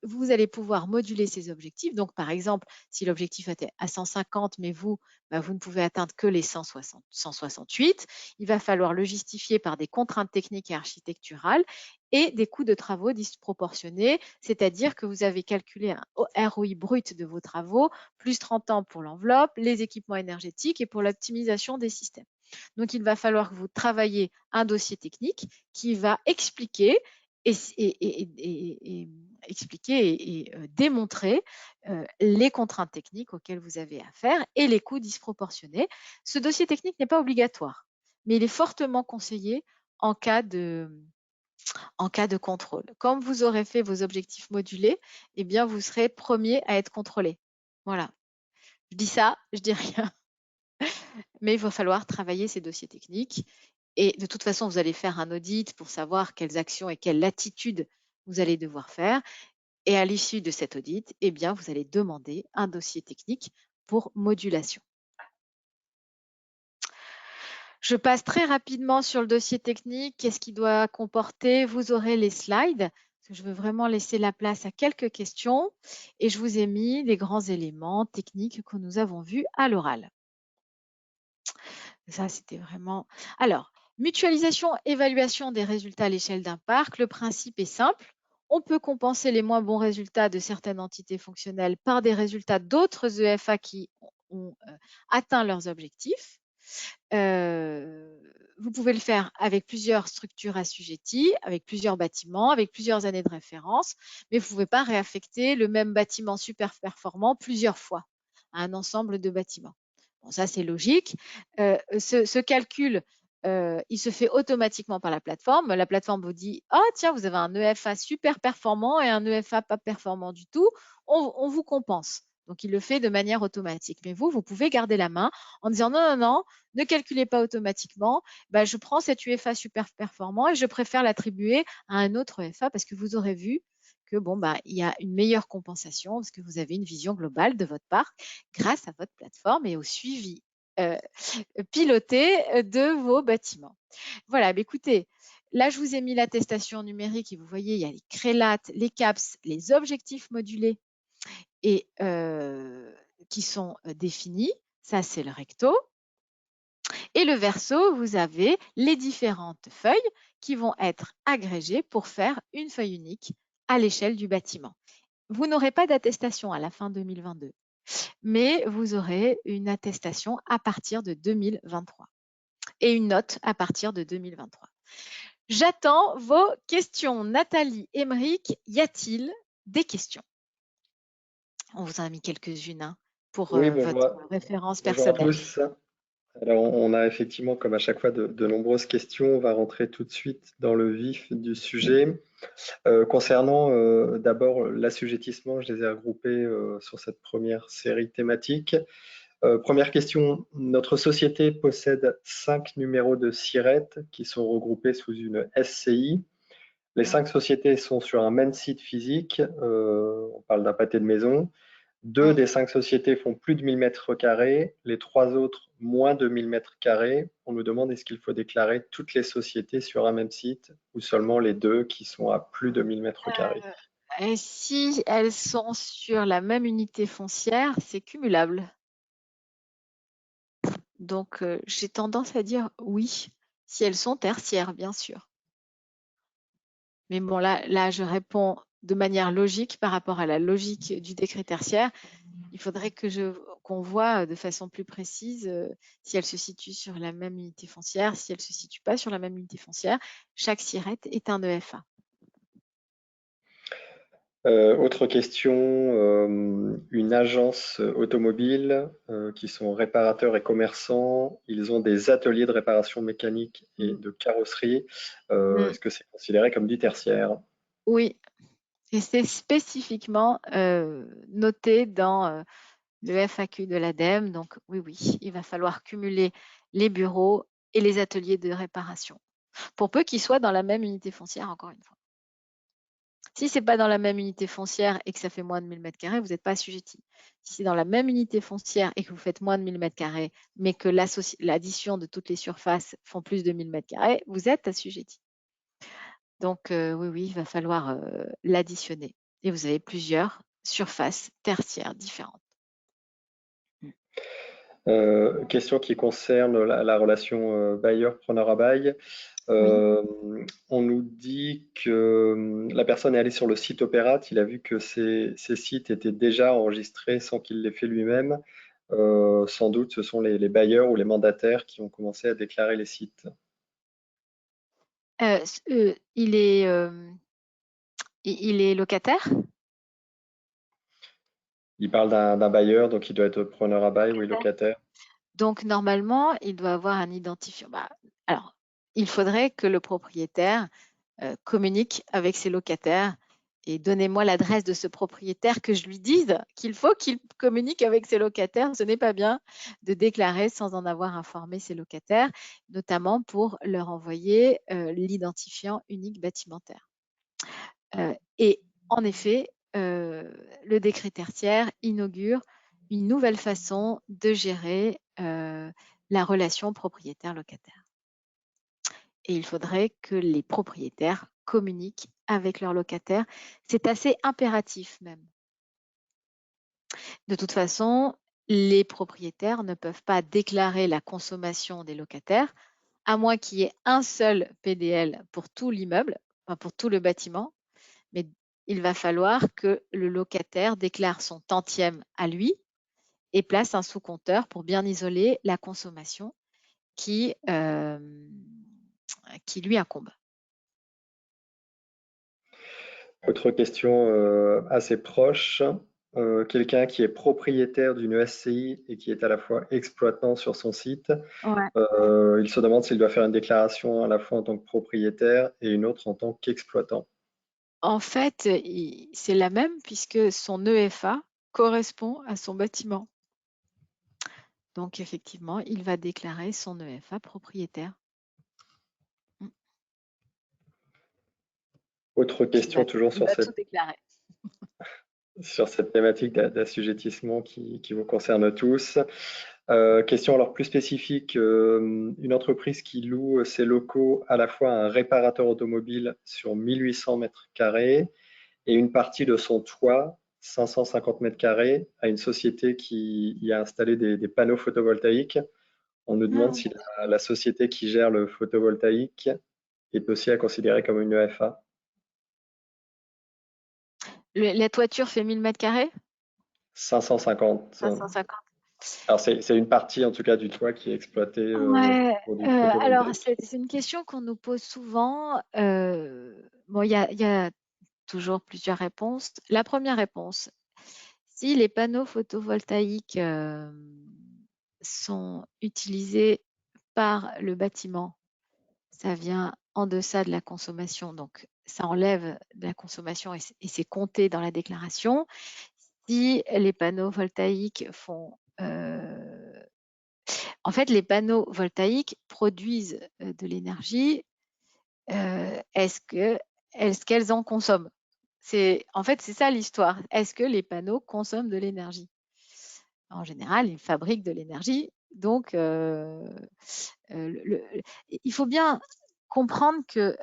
vous allez pouvoir moduler ces objectifs. Donc, par exemple, si l'objectif était à 150, mais vous, vous ne pouvez atteindre que les 168, il va falloir le justifier par des contraintes techniques et architecturales et des coûts de travaux disproportionnés, c'est-à-dire que vous avez calculé un ROI brut de vos travaux, plus 30 ans pour l'enveloppe, les équipements énergétiques et pour l'optimisation des systèmes. Donc, il va falloir que vous travailliez un dossier technique qui va expliquer et démontrer les contraintes techniques auxquelles vous avez affaire et les coûts disproportionnés. Ce dossier technique n'est pas obligatoire, mais il est fortement conseillé en cas de contrôle. Comme vous aurez fait vos objectifs modulés, eh bien, vous serez premier à être contrôlé. Voilà. Je dis ça, je dis rien. Mais il va falloir travailler ces dossiers techniques. Et de toute façon, vous allez faire un audit pour savoir quelles actions et quelle latitude vous allez devoir faire. Et à l'issue de cet audit, eh bien, vous allez demander un dossier technique pour modulation. Je passe très rapidement sur le dossier technique. Qu'est-ce qu'il doit comporter? Vous aurez les slides. Parce que je veux vraiment laisser la place à quelques questions. Et je vous ai mis les grands éléments techniques que nous avons vus à l'oral. Ça, c'était vraiment… Alors, mutualisation, évaluation des résultats à l'échelle d'un parc. Le principe est simple. On peut compenser les moins bons résultats de certaines entités fonctionnelles par des résultats d'autres EFA qui ont atteint leurs objectifs. Vous pouvez le faire avec plusieurs structures assujetties, avec plusieurs bâtiments, avec plusieurs années de référence, mais vous ne pouvez pas réaffecter le même bâtiment super performant plusieurs fois à un ensemble de bâtiments. Bon, ça, c'est logique. Ce calcul, il se fait automatiquement par la plateforme. La plateforme vous dit « Ah, tiens, vous avez un EFA super performant et un EFA pas performant du tout. On vous compense. » Donc, il le fait de manière automatique. Mais vous pouvez garder la main en disant « Non, non, non, ne calculez pas automatiquement. Je prends cet UFA super performant et je préfère l'attribuer à un autre EFA parce que vous aurez vu que il y a une meilleure compensation parce que vous avez une vision globale de votre parc grâce à votre plateforme et au suivi piloté de vos bâtiments. » Voilà, écoutez, là, je vous ai mis l'attestation numérique et vous voyez, il y a les crélates, les CAPS, les objectifs modulés et qui sont définis. Ça, c'est le recto. Et le verso, vous avez les différentes feuilles qui vont être agrégées pour faire une feuille unique à l'échelle du bâtiment. Vous n'aurez pas d'attestation à la fin 2022, mais vous aurez une attestation à partir de 2023 et une note à partir de 2023. J'attends vos questions. Nathalie, Émeric, y a-t-il des questions? On vous en a mis quelques-unes pour Oui, votre référence bonjour à personnelle. tous. Alors, on a effectivement, comme à chaque fois, de nombreuses questions. On va rentrer tout de suite dans le vif du sujet. Concernant d'abord l'assujettissement, je les ai regroupés sur cette première série thématique. Première question, notre société possède 5 numéros de SIRET qui sont regroupés sous une SCI. Les 5 sociétés sont sur un même site physique, on parle d'un pâté de maison. 2 des 5 sociétés font plus de 1000 mètres carrés, les 3 autres moins de 1000 mètres carrés. On nous demande est-ce qu'il faut déclarer toutes les sociétés sur un même site ou seulement les 2 qui sont à plus de 1000 mètres carrés. Et si elles sont sur la même unité foncière, c'est cumulable. Donc, j'ai tendance à dire oui, si elles sont tertiaires, bien sûr. Mais bon, là, je réponds de manière logique par rapport à la logique du décret tertiaire. Il faudrait qu'on voit de façon plus précise si elles se situent sur la même unité foncière, si elles ne se situent pas sur la même unité foncière. Chaque SIRET est un EFA. Autre question, une agence automobile qui sont réparateurs et commerçants, ils ont des ateliers de réparation mécanique et de carrosserie. Est-ce que c'est considéré comme du tertiaire? Oui, et c'est spécifiquement noté dans le FAQ de l'ADEME. Donc oui, il va falloir cumuler les bureaux et les ateliers de réparation, pour peu qu'ils soient dans la même unité foncière, encore une fois. Si ce n'est pas dans la même unité foncière et que ça fait moins de 1000 m², vous n'êtes pas assujetti. Si c'est dans la même unité foncière et que vous faites moins de 1000 m², mais que l'addition de toutes les surfaces font plus de 1000 m², vous êtes assujetti. Donc, oui, il va falloir l'additionner. Et vous avez plusieurs surfaces tertiaires différentes. Question qui concerne la relation bailleur-preneur à bail. On nous dit que la personne est allée sur le site Opérate, il a vu que ces sites étaient déjà enregistrés sans qu'il les fait lui-même. Sans doute, ce sont les bailleurs ou les mandataires qui ont commencé à déclarer les sites. Il est locataire? Il parle d'un bailleur, donc il doit être preneur à bail ou locataire. Donc, normalement, il doit avoir un identifiant. Alors, il faudrait que le propriétaire communique avec ses locataires et donnez-moi l'adresse de ce propriétaire, que je lui dise qu'il faut qu'il communique avec ses locataires. Ce n'est pas bien de déclarer sans en avoir informé ses locataires, notamment pour leur envoyer l'identifiant unique bâtimentaire. Et en effet, le décret tertiaire inaugure une nouvelle façon de gérer la relation propriétaire-locataire. Et il faudrait que les propriétaires communiquent avec leurs locataires. C'est assez impératif même. De toute façon, les propriétaires ne peuvent pas déclarer la consommation des locataires, à moins qu'il y ait un seul PDL pour tout l'immeuble, enfin pour tout le bâtiment. Mais il va falloir que le locataire déclare son tantième à lui et place un sous-compteur pour bien isoler la consommation qui lui incombe. Autre question assez proche. Quelqu'un qui est propriétaire d'une SCI et qui est à la fois exploitant sur son site, il se demande s'il doit faire une déclaration à la fois en tant que propriétaire et une autre en tant qu'exploitant. En fait, c'est la même puisque son EFA correspond à son bâtiment. Donc, effectivement, il va déclarer son EFA propriétaire. Autre question, toujours sur cette thématique d'assujettissement qui vous concerne tous. Question alors plus spécifique, une entreprise qui loue ses locaux à la fois à un réparateur automobile sur 1800 m² et une partie de son toit, 550 m², à une société qui y a installé des panneaux photovoltaïques. On nous demande si la société qui gère le photovoltaïque est aussi à considérer comme une EFA. La toiture fait 1000 m²? 550. 550. Alors, c'est une partie, en tout cas, du toit qui est exploité pour du photovoltaïque. Alors, c'est une question qu'on nous pose souvent. Bon, il y a toujours plusieurs réponses. La première réponse, si les panneaux photovoltaïques sont utilisés par le bâtiment, ça vient en deçà de la consommation, donc ça enlève de la consommation et c'est compté dans la déclaration. Si les panneaux voltaïques font... En fait, les panneaux voltaïques produisent de l'énergie. Est-ce qu'elles en consomment? En fait, c'est ça l'histoire. Est-ce que les panneaux consomment de l'énergie? En général, ils fabriquent de l'énergie. Donc, il faut bien comprendre que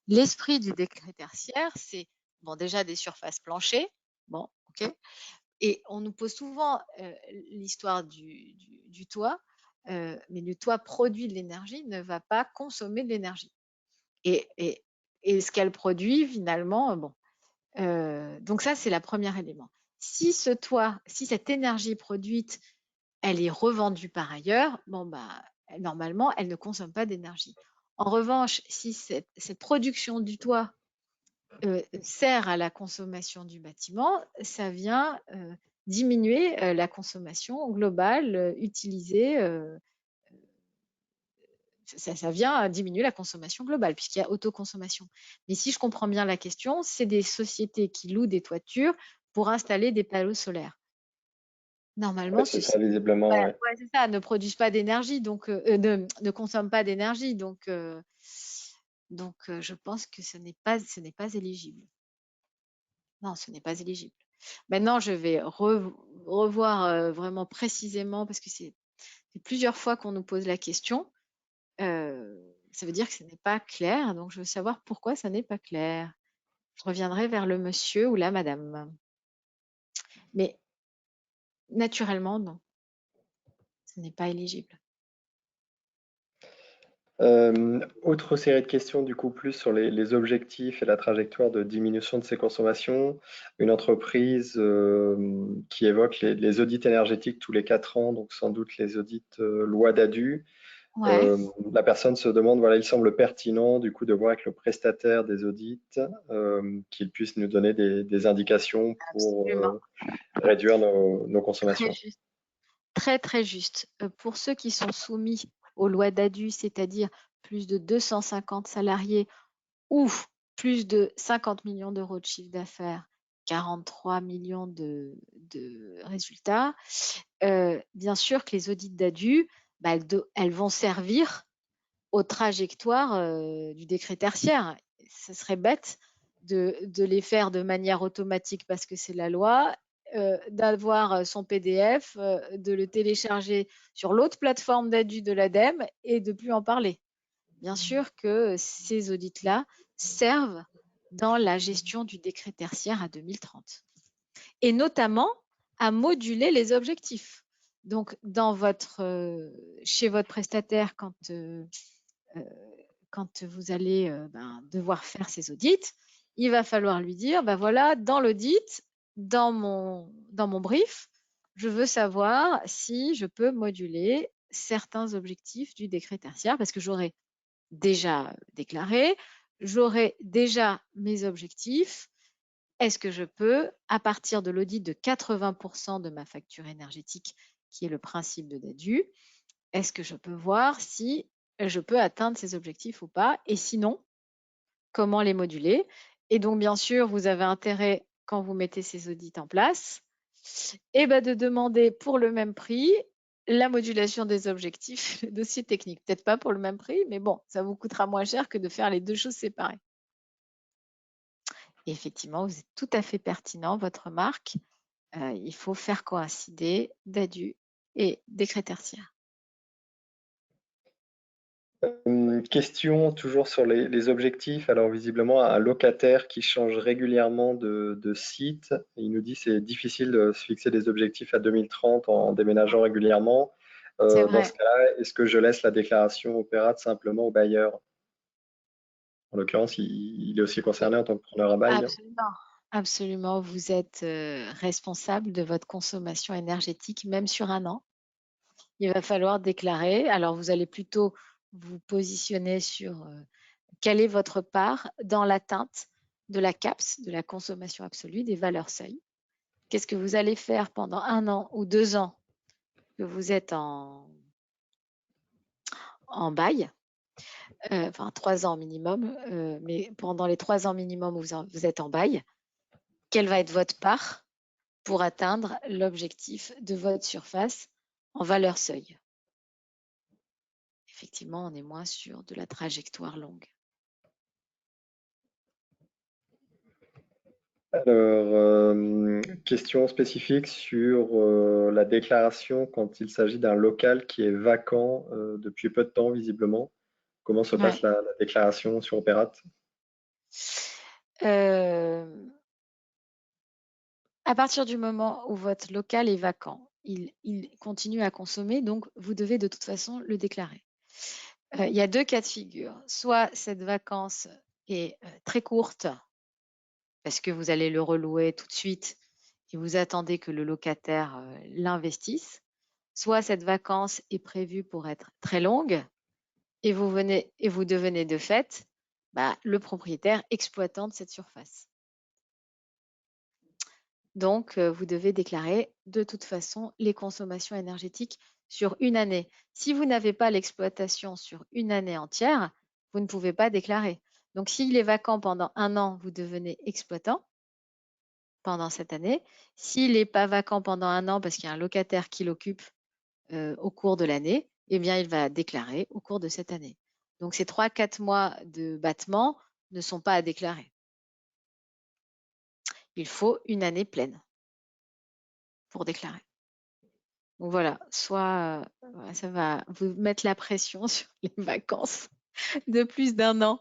l'esprit du décret tertiaire, c'est déjà des surfaces planchées. Bon, ok. Et on nous pose souvent l'histoire du toit, mais le toit produit de l'énergie, ne va pas consommer de l'énergie. Et ce qu'elle produit, finalement, donc ça, c'est le premier élément. Si ce toit, si cette énergie produite, elle est revendue par ailleurs, normalement, elle ne consomme pas d'énergie. En revanche, si cette production du toit sert à la consommation du bâtiment, ça vient diminuer la consommation globale utilisée. Ça vient diminuer la consommation globale puisqu'il y a autoconsommation. Mais si je comprends bien la question, c'est des sociétés qui louent des toitures pour installer des panneaux solaires. Normalement, c'est ça, visiblement. C'est ça, ne produisent pas d'énergie, donc ne consomment pas d'énergie. Donc, Donc, je pense que ce n'est pas éligible. Non, ce n'est pas éligible. Maintenant, je vais revoir vraiment précisément, parce que c'est plusieurs fois qu'on nous pose la question. Ça veut dire que ce n'est pas clair. Donc, je veux savoir pourquoi ça n'est pas clair. Je reviendrai vers le monsieur ou la madame. Mais naturellement, non. Ce n'est pas éligible. Autre série de questions du coup plus sur les objectifs et la trajectoire de diminution de ses consommations. Une entreprise qui évoque les audits énergétiques tous les 4 ans, donc sans doute les audits loi DADU. Ouais, La personne se demande, voilà, il semble pertinent du coup de voir avec le prestataire des audits qu'il puisse nous donner des indications pour absolument. réduire nos Très consommations. juste. Très, très juste. Pour ceux qui sont soumis aux lois DADU, c'est-à-dire plus de 250 salariés ou plus de 50 millions d'euros de chiffre d'affaires, 43 millions de résultats, bien sûr que les audits DADU, bah, elles vont servir aux trajectoires du décret tertiaire. Ce serait bête de les faire de manière automatique parce que c'est la loi, d'avoir son PDF, de le télécharger sur l'autre plateforme d'ADU de l'ADEME et de plus en parler. Bien sûr que ces audits-là servent dans la gestion du décret tertiaire à 2030 et notamment à moduler les objectifs. Donc, chez votre prestataire, quand vous allez devoir faire ces audits, il va falloir lui dire, voilà, dans l'audit, dans mon brief, je veux savoir si je peux moduler certains objectifs du décret tertiaire parce que j'aurai déjà déclaré, j'aurai déjà mes objectifs. Est-ce que je peux, à partir de l'audit de 80% de ma facture énergétique, qui est le principe de DADU, est-ce que je peux voir si je peux atteindre ces objectifs ou pas? Et sinon, comment les moduler? Et donc, bien sûr, vous avez intérêt, quand vous mettez ces audits en place, de demander pour le même prix la modulation des objectifs, le dossier technique. Peut-être pas pour le même prix, mais bon, ça vous coûtera moins cher que de faire les deux choses séparées. Et effectivement, vous êtes tout à fait pertinent, votre remarque. Il faut faire coïncider DADU et décret tertiaire. Question toujours sur les objectifs. Alors visiblement, un locataire qui change régulièrement de site, il nous dit que c'est difficile de se fixer des objectifs à 2030 en déménageant régulièrement. C'est Dans vrai. ce cas-là, est-ce que je laisse la déclaration opérate simplement au bailleur? En l'occurrence, il est aussi concerné en tant que preneur à bail. Absolument. Absolument. Vous êtes responsable de votre consommation énergétique, même sur un an. Il va falloir déclarer. Alors, vous allez plutôt vous positionner sur quelle est votre part dans l'atteinte de la CAPS, de la consommation absolue, des valeurs seuil. Qu'est-ce que vous allez faire pendant 1 an ou 2 ans que vous êtes en bail, enfin 3 ans minimum, mais pendant les 3 ans minimum où vous êtes en bail, quelle va être votre part pour atteindre l'objectif de votre surface en valeur seuil? Effectivement, on est moins sur de la trajectoire longue. Alors, question spécifique sur la déclaration quand il s'agit d'un local qui est vacant depuis peu de temps, visiblement. Comment se passe Ouais. la déclaration sur Opérate? À partir du moment où votre local est vacant, il continue à consommer, donc vous devez de toute façon le déclarer. Il y a 2 cas de figure. Soit cette vacance est très courte parce que vous allez le relouer tout de suite et vous attendez que le locataire l'investisse. Soit cette vacance est prévue pour être très longue et vous devenez de fait le propriétaire exploitant de cette surface. Donc, vous devez déclarer de toute façon les consommations énergétiques sur une année. Si vous n'avez pas l'exploitation sur une année entière, vous ne pouvez pas déclarer. Donc, s'il est vacant pendant 1 an, vous devenez exploitant pendant cette année. S'il n'est pas vacant pendant 1 an parce qu'il y a un locataire qui l'occupe au cours de l'année, eh bien, il va déclarer au cours de cette année. Donc, ces 3-4 mois de battement ne sont pas à déclarer. Il faut une année pleine pour déclarer. Donc voilà, soit ça va vous mettre la pression sur les vacances de plus d'1 an.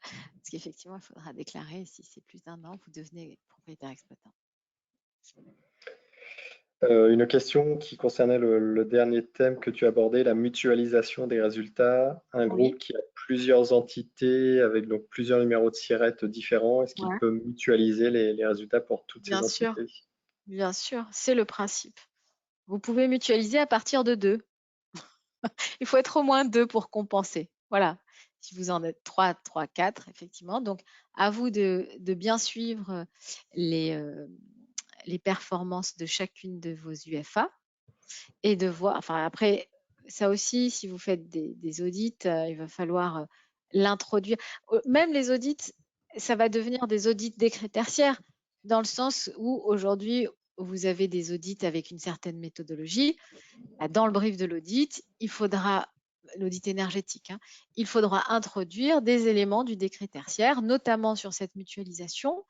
Parce qu'effectivement, il faudra déclarer. Si c'est plus d'1 an, vous devenez propriétaire exploitant. Une question qui concernait le dernier thème que tu abordais, la mutualisation des résultats. Un groupe qui a plusieurs entités avec donc plusieurs numéros de SIRET différents, est-ce qu'il peut mutualiser les résultats pour toutes ces entités? Bien sûr, c'est le principe. Vous pouvez mutualiser à partir de 2. Il faut être au moins 2 pour compenser. Voilà. Si vous en êtes 3, 4, effectivement. Donc, à vous de bien suivre les performances de chacune de vos UFA et de voir, enfin après, ça aussi, si vous faites des audits, il va falloir l'introduire. Même les audits, ça va devenir des audits décrets tertiaires, dans le sens où aujourd'hui, vous avez des audits avec une certaine méthodologie. Dans le brief de l'audit, il faudra, l'audit énergétique, il faudra introduire des éléments du décret tertiaire, notamment sur cette mutualisation,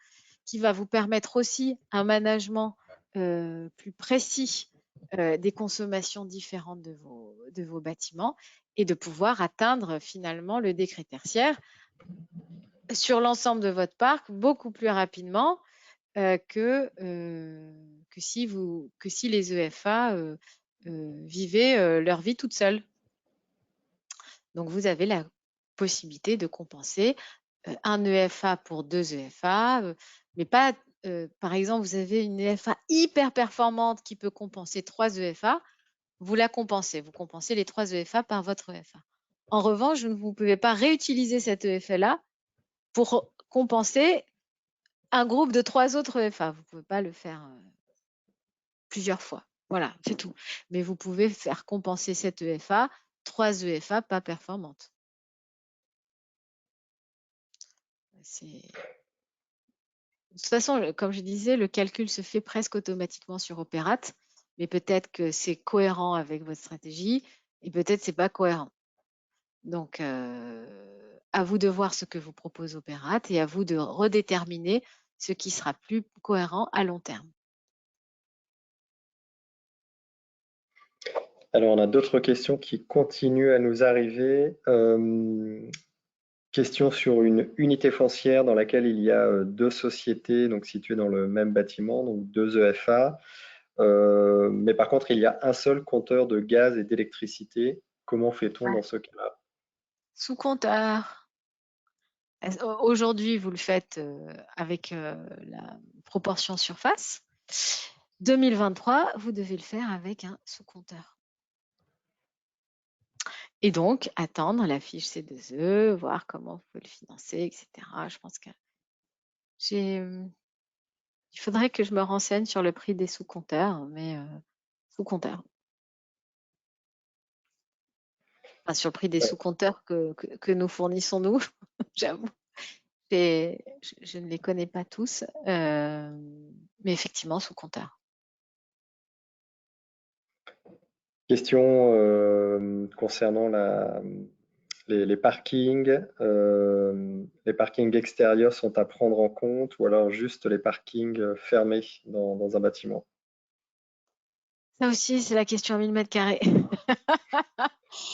qui va vous permettre aussi un management plus précis des consommations différentes de vos bâtiments et de pouvoir atteindre finalement le décret tertiaire sur l'ensemble de votre parc beaucoup plus rapidement que si les EFA vivaient leur vie toute seule. Donc, vous avez la possibilité de compenser un EFA pour 2 EFA, mais pas, par exemple, vous avez une EFA hyper performante qui peut compenser 3 EFA, vous la compensez. Vous compensez les 3 EFA par votre EFA. En revanche, vous ne pouvez pas réutiliser cette EFA-là pour compenser un groupe de 3 autres EFA. Vous ne pouvez pas le faire plusieurs fois. Voilà, c'est tout. Mais vous pouvez faire compenser cette EFA, 3 EFA pas performantes. De toute façon, comme je disais, le calcul se fait presque automatiquement sur Opérate, mais peut-être que c'est cohérent avec votre stratégie et peut-être c'est pas cohérent. Donc, à vous de voir ce que vous propose Opérate et à vous de redéterminer ce qui sera plus cohérent à long terme. Alors, on a d'autres questions qui continuent à nous arriver. Question sur une unité foncière dans laquelle il y a 2 sociétés donc situées dans le même bâtiment, donc 2 EFA. Mais par contre, il y a un seul compteur de gaz et d'électricité. Comment fait-on dans ce cas-là? Sous compteur. Aujourd'hui, vous le faites avec la proportion surface. 2023, vous devez le faire avec un sous-compteur. Et donc, attendre la fiche C2E, voir comment vous pouvez le financer, etc. Je pense que il faudrait que je me renseigne sur le prix des sous-compteurs, mais sous-compteurs. Enfin, sur le prix des sous-compteurs que nous fournissons nous, j'avoue. Je ne les connais pas tous, mais effectivement, sous-compteur. Question concernant les parkings. Les parkings extérieurs sont à prendre en compte ou alors juste les parkings fermés dans un bâtiment? Ça aussi, c'est la question à 1000 mètres carrés.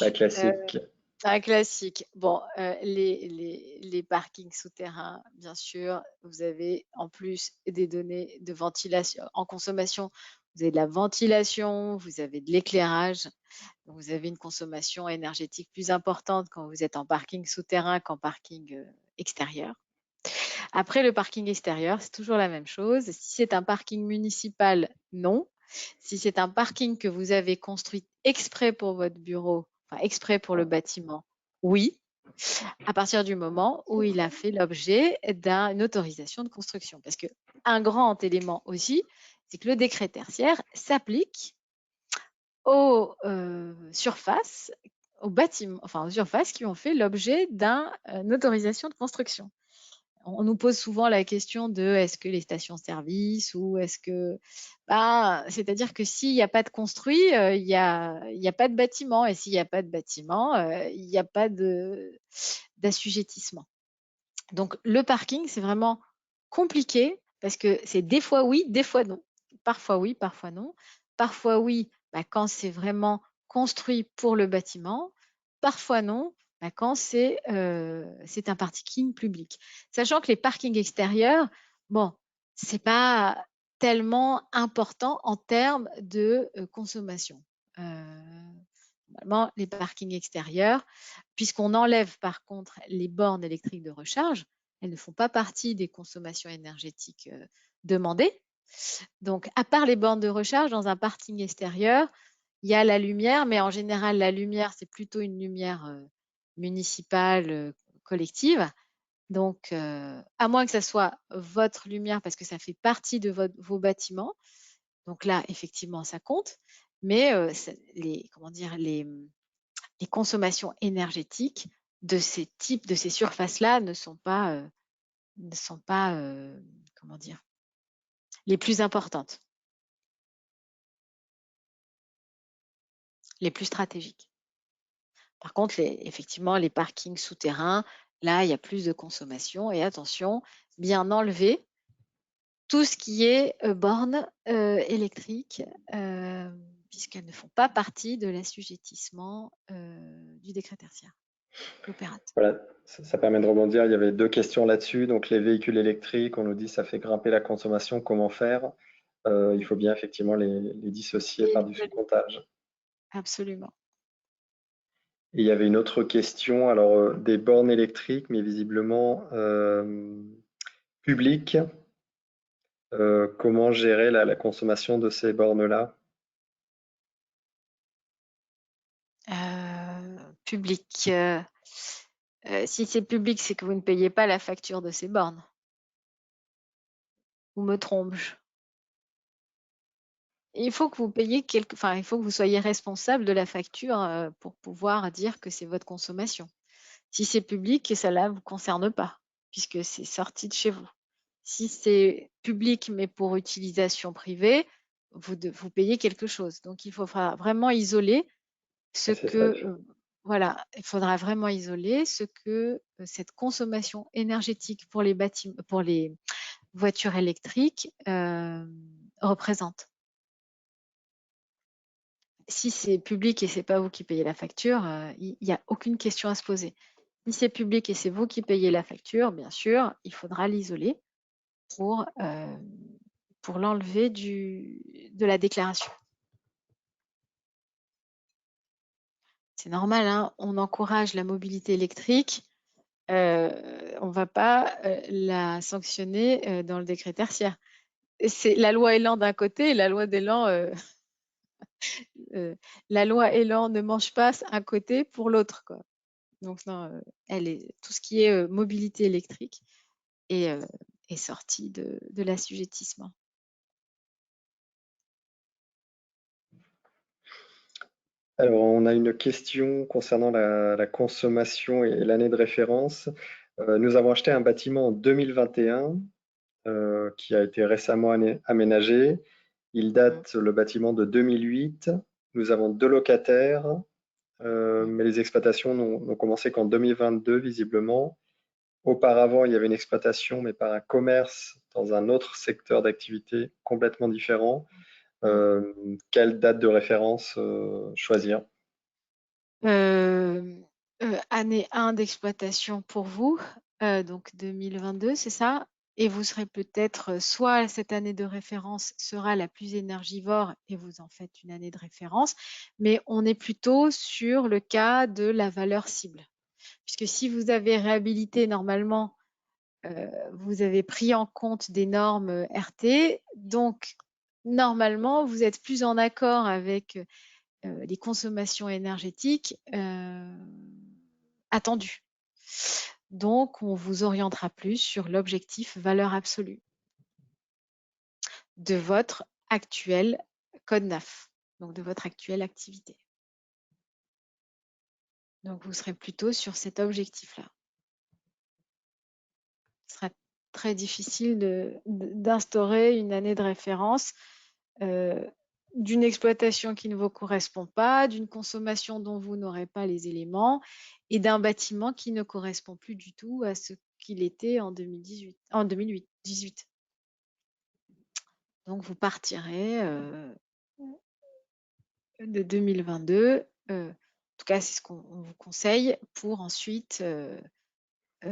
La classique. Un classique. Bon, les parkings souterrains, bien sûr, vous avez en plus des données de ventilation. En consommation, vous avez de la ventilation, vous avez de l'éclairage. Vous avez une consommation énergétique plus importante quand vous êtes en parking souterrain qu'en parking extérieur. Après, le parking extérieur, c'est toujours la même chose. Si c'est un parking municipal, non. Si c'est un parking que vous avez construit exprès pour votre bureau, enfin exprès pour le bâtiment, oui, à partir du moment où il a fait l'objet d'une autorisation de construction. Parce qu'un grand élément aussi, c'est que le décret tertiaire s'applique aux surfaces, aux bâtiments, enfin aux surfaces qui ont fait l'objet d'une autorisation de construction. on nous pose souvent la question de est-ce que les stations-service ou est-ce que… c'est-à-dire que s'il n'y a pas de construit, il n'y a pas de bâtiment. Et s'il n'y a pas de bâtiment, il n'y a pas d'assujettissement. Donc, le parking, c'est vraiment compliqué parce que c'est des fois oui, des fois non. Parfois oui, parfois non. Parfois oui, quand c'est vraiment construit pour le bâtiment. Parfois non, quand c'est un parking public. Sachant que les parkings extérieurs, bon, c'est pas tellement important en termes de consommation. Normalement, les parkings extérieurs, puisqu'on enlève par contre les bornes électriques de recharge, elles ne font pas partie des consommations énergétiques demandées. Donc, à part les bornes de recharge, dans un parking extérieur, il y a la lumière, mais en général, la lumière, c'est plutôt une lumière municipale, collective. Donc, à moins que ça soit votre lumière, parce que ça fait partie de vos bâtiments. Donc là, effectivement, ça compte. Mais les consommations énergétiques de ces types, de ces surfaces-là ne sont pas, comment dire, les plus importantes, les plus stratégiques. Par contre, effectivement, les parkings souterrains, là, il y a plus de consommation. Et attention, bien enlever tout ce qui est bornes électriques, puisqu'elles ne font pas partie de l'assujettissement du décret tertiaire. Voilà, ça permet de rebondir. Il y avait 2 questions là-dessus. Donc, les véhicules électriques, on nous dit ça fait grimper la consommation. Comment faire? Il faut bien effectivement les dissocier par du comptage. Absolument. Et il y avait une autre question, alors des bornes électriques, mais visiblement publiques. Comment gérer la consommation de ces bornes-là? Public. Si c'est public, c'est que vous ne payez pas la facture de ces bornes. Ou me trompe-je? Il faut que vous payiez il faut que vous soyez responsable de la facture pour pouvoir dire que c'est votre consommation. Si c'est public, ça ne vous concerne pas, puisque c'est sorti de chez vous. Si c'est public, mais pour utilisation privée, vous payez quelque chose. Donc, il faudra vraiment isoler ce que… voilà, il faudra vraiment isoler ce que cette consommation énergétique pour les bâtiments, pour les voitures électriques représente. Si c'est public et c'est pas vous qui payez la facture, il n'y a aucune question à se poser. Si c'est public et c'est vous qui payez la facture, bien sûr, il faudra l'isoler pour l'enlever de la déclaration. C'est normal, hein, on encourage la mobilité électrique. On ne va pas la sanctionner dans le décret tertiaire. C'est la loi Elan d'un côté et la loi d'Elan, la loi Elan ne mange pas un côté pour l'autre, quoi. Donc non, tout ce qui est mobilité électrique est sorti de l'assujettissement. Alors, on a une question concernant la consommation et l'année de référence. Nous avons acheté un bâtiment en 2021 qui a été récemment aménagé. Il date, le bâtiment, de 2008. Nous avons 2 locataires, mais les exploitations n'ont commencé qu'en 2022, visiblement. Auparavant, il y avait une exploitation, mais par un commerce dans un autre secteur d'activité complètement différent. Quelle date de référence choisir? Année 1 d'exploitation pour vous, donc 2022, c'est ça? Et vous serez peut-être, soit cette année de référence sera la plus énergivore et vous en faites une année de référence, mais on est plutôt sur le cas de la valeur cible. Puisque si vous avez réhabilité normalement, vous avez pris en compte des normes RT, donc normalement, vous êtes plus en accord avec les consommations énergétiques attendues. Donc, on vous orientera plus sur l'objectif valeur absolue de votre actuel code NAF, donc de votre actuelle activité. Donc, vous serez plutôt sur cet objectif-là. Ce sera très difficile d'instaurer une année de référence d'une exploitation qui ne vous correspond pas, d'une consommation dont vous n'aurez pas les éléments et d'un bâtiment qui ne correspond plus du tout à ce qu'il était en 2018. Donc, vous partirez de 2022. En tout cas, c'est ce qu'on vous conseille pour ensuite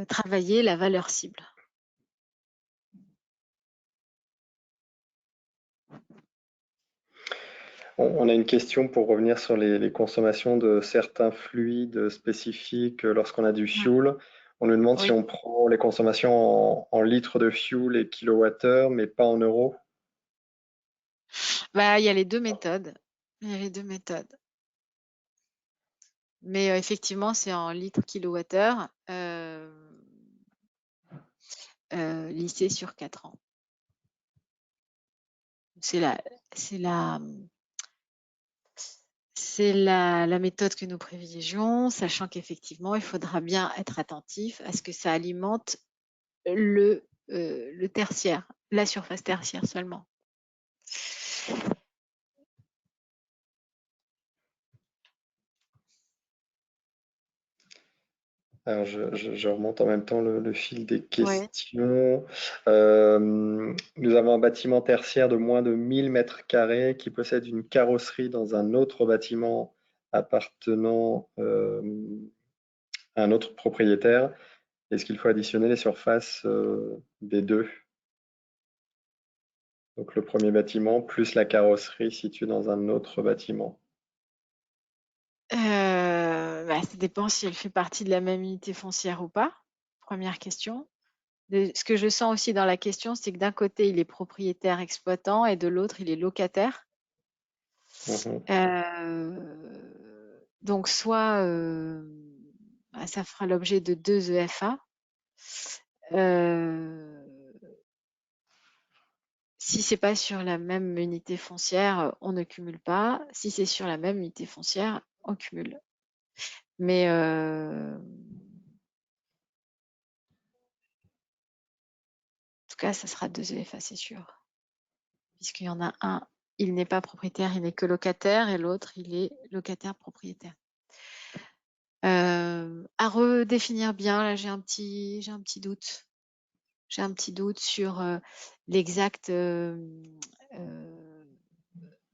travailler la valeur cible. On a une question pour revenir sur les consommations de certains fluides spécifiques lorsqu'on a du fuel. On nous demande si on prend les consommations en litres de fuel et kilowattheures, mais pas en euros. Bah, il y a les deux méthodes. Il y a les deux méthodes. Mais effectivement, c'est en litres kilowattheure lissé sur 4 ans. C'est la méthode que nous privilégions, sachant qu'effectivement, il faudra bien être attentif à ce que ça alimente le tertiaire, la surface tertiaire seulement. Alors, je remonte en même temps le fil des questions. Ouais. Nous avons un bâtiment tertiaire de moins de 1000 mètres carrés qui possède une carrosserie dans un autre bâtiment appartenant à un autre propriétaire. Est-ce qu'il faut additionner les surfaces des deux? Donc, le premier bâtiment plus la carrosserie située dans un autre bâtiment. Ça dépend si elle fait partie de la même unité foncière ou pas. Première question. Ce que je sens aussi dans la question, c'est que d'un côté, il est propriétaire exploitant et de l'autre, il est locataire. Donc, soit ça fera l'objet de 2 EFA. Si c'est pas sur la même unité foncière, on ne cumule pas. Si c'est sur la même unité foncière, on cumule. Mais en tout cas, ça sera 2 EFA, c'est sûr. Puisqu'il y en a un, il n'est pas propriétaire, il n'est que locataire, et l'autre, il est locataire propriétaire. À redéfinir bien, là j'ai un petit doute. J'ai un petit doute sur l'exacte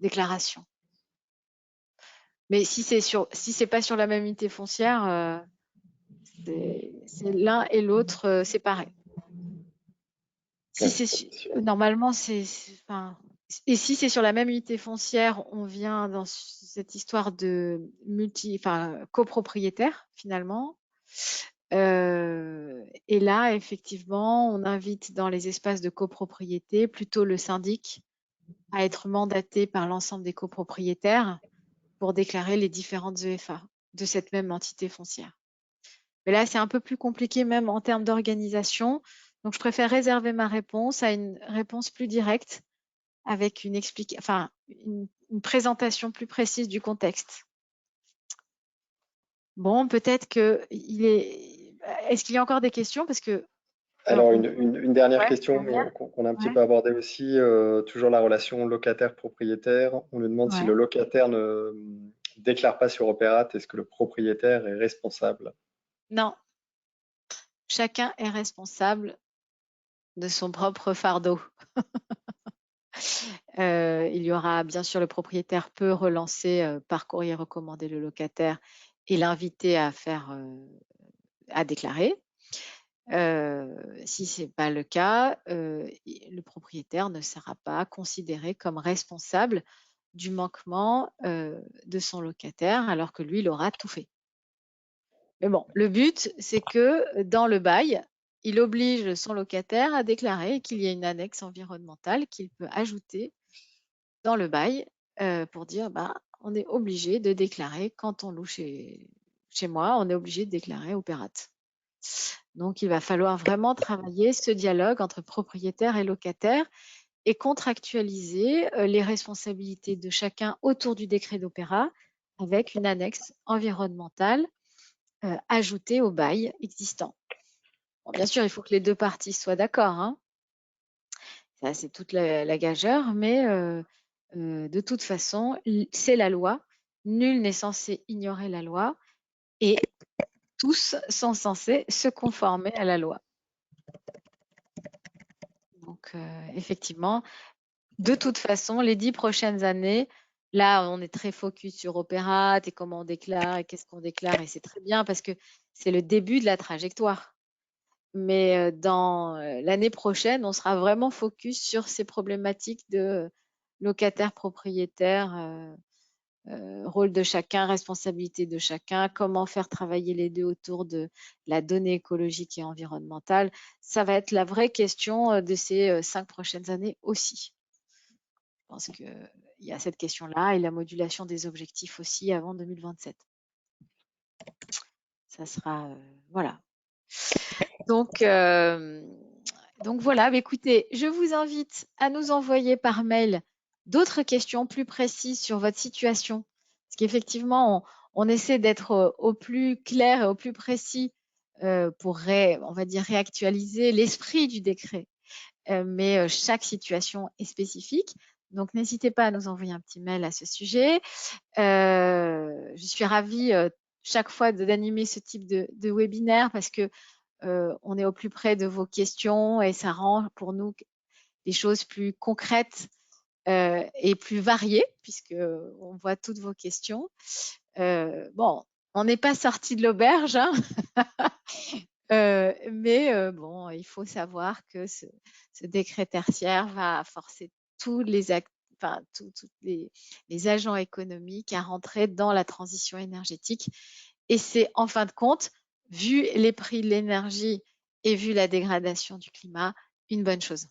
déclaration. Mais si c'est pas sur la même unité foncière, c'est l'un et l'autre séparés. Normalement, et si c'est sur la même unité foncière, on vient dans cette histoire de copropriétaire finalement. Et là, effectivement, on invite dans les espaces de copropriété plutôt le syndic à être mandaté par l'ensemble des copropriétaires pour déclarer les différentes EFA de cette même entité foncière. Mais là, c'est un peu plus compliqué même en termes d'organisation. Donc, je préfère réserver ma réponse à une réponse plus directe avec une présentation plus précise du contexte. Bon, peut-être que est-ce qu'il y a encore des questions? Parce que alors, une dernière question qu'on a un petit peu abordée aussi, toujours la relation locataire-propriétaire. On nous demande si le locataire ne déclare pas sur Opérate, est-ce que le propriétaire est responsable? Non. Chacun est responsable de son propre fardeau. Il y aura, bien sûr, le propriétaire peut relancer par courrier recommandé le locataire et l'inviter à déclarer. Si ce n'est pas le cas, le propriétaire ne sera pas considéré comme responsable du manquement de son locataire, alors que lui, il aura tout fait. Mais bon, le but, c'est que dans le bail, il oblige son locataire à déclarer et qu'il y ait une annexe environnementale qu'il peut ajouter dans le bail pour dire on est obligé de déclarer quand on loue chez moi, on est obligé de déclarer Opérate. Donc, il va falloir vraiment travailler ce dialogue entre propriétaire et locataire et contractualiser les responsabilités de chacun autour du décret d'Opéra avec une annexe environnementale ajoutée au bail existant. Bon, bien sûr, il faut que les deux parties soient d'accord, hein. Ça, c'est toute la gageure, mais de toute façon, c'est la loi. Nul n'est censé ignorer la loi et tous sont censés se conformer à la loi. Donc, effectivement, de toute façon, les 10 prochaines années, là, on est très focus sur Opérate et comment on déclare et qu'est-ce qu'on déclare. Et c'est très bien parce que c'est le début de la trajectoire. Mais dans l'année prochaine, on sera vraiment focus sur ces problématiques de locataire, propriétaire, rôle de chacun, responsabilité de chacun, comment faire travailler les deux autour de la donnée écologique et environnementale. Ça va être la vraie question de ces 5 prochaines années aussi. Je pense qu'il y a cette question-là et la modulation des objectifs aussi avant 2027. Ça sera, voilà. Donc voilà, écoutez, je vous invite à nous envoyer par mail d'autres questions plus précises sur votre situation. Parce qu'effectivement, on essaie d'être au plus clair et au plus précis pour, on va dire, réactualiser l'esprit du décret. Mais chaque situation est spécifique. Donc, n'hésitez pas à nous envoyer un petit mail à ce sujet. Je suis ravie chaque fois d'animer ce type de webinaire parce que on est au plus près de vos questions et ça rend pour nous des choses plus concrètes et plus variées puisque on voit toutes vos questions. Bon, on n'est pas sorti de l'auberge, hein. Mais bon, il faut savoir que ce décret tertiaire va forcer tous les les agents économiques à rentrer dans la transition énergétique. Et c'est en fin de compte, vu les prix de l'énergie et vu la dégradation du climat, une bonne chose.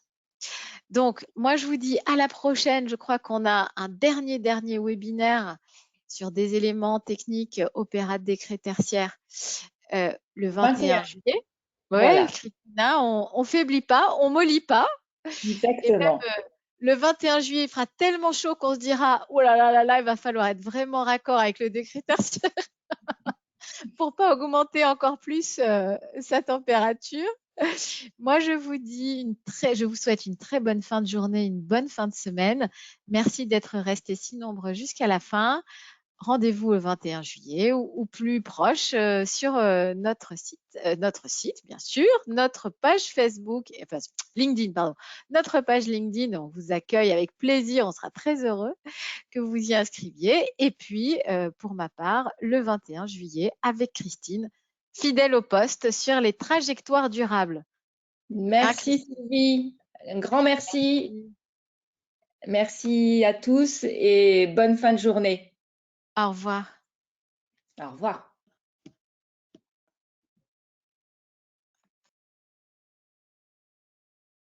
Donc, moi, je vous dis à la prochaine. Je crois qu'on a un dernier webinaire sur des éléments techniques Opérate décret tertiaire le 21 juillet. Oui, Voilà. Christina, on ne faiblit pas, on ne mollit pas. Et même Exactement. le 21 juillet, il fera tellement chaud qu'on se dira « Oh là là là là, il va falloir être vraiment raccord avec le décret tertiaire pour pas augmenter encore plus sa température. » Moi, je vous souhaite une très bonne fin de journée, une bonne fin de semaine. Merci d'être restés si nombreux jusqu'à la fin. Rendez-vous le 21 juillet ou plus proche sur notre site, bien sûr, notre page Facebook, enfin LinkedIn, pardon, notre page LinkedIn. On vous accueille avec plaisir, on sera très heureux que vous y inscriviez. Et puis, pour ma part, le 21 juillet avec Christine, fidèle au poste sur les trajectoires durables. Merci Sylvie, un grand merci. Merci à tous et bonne fin de journée. Au revoir. Au revoir.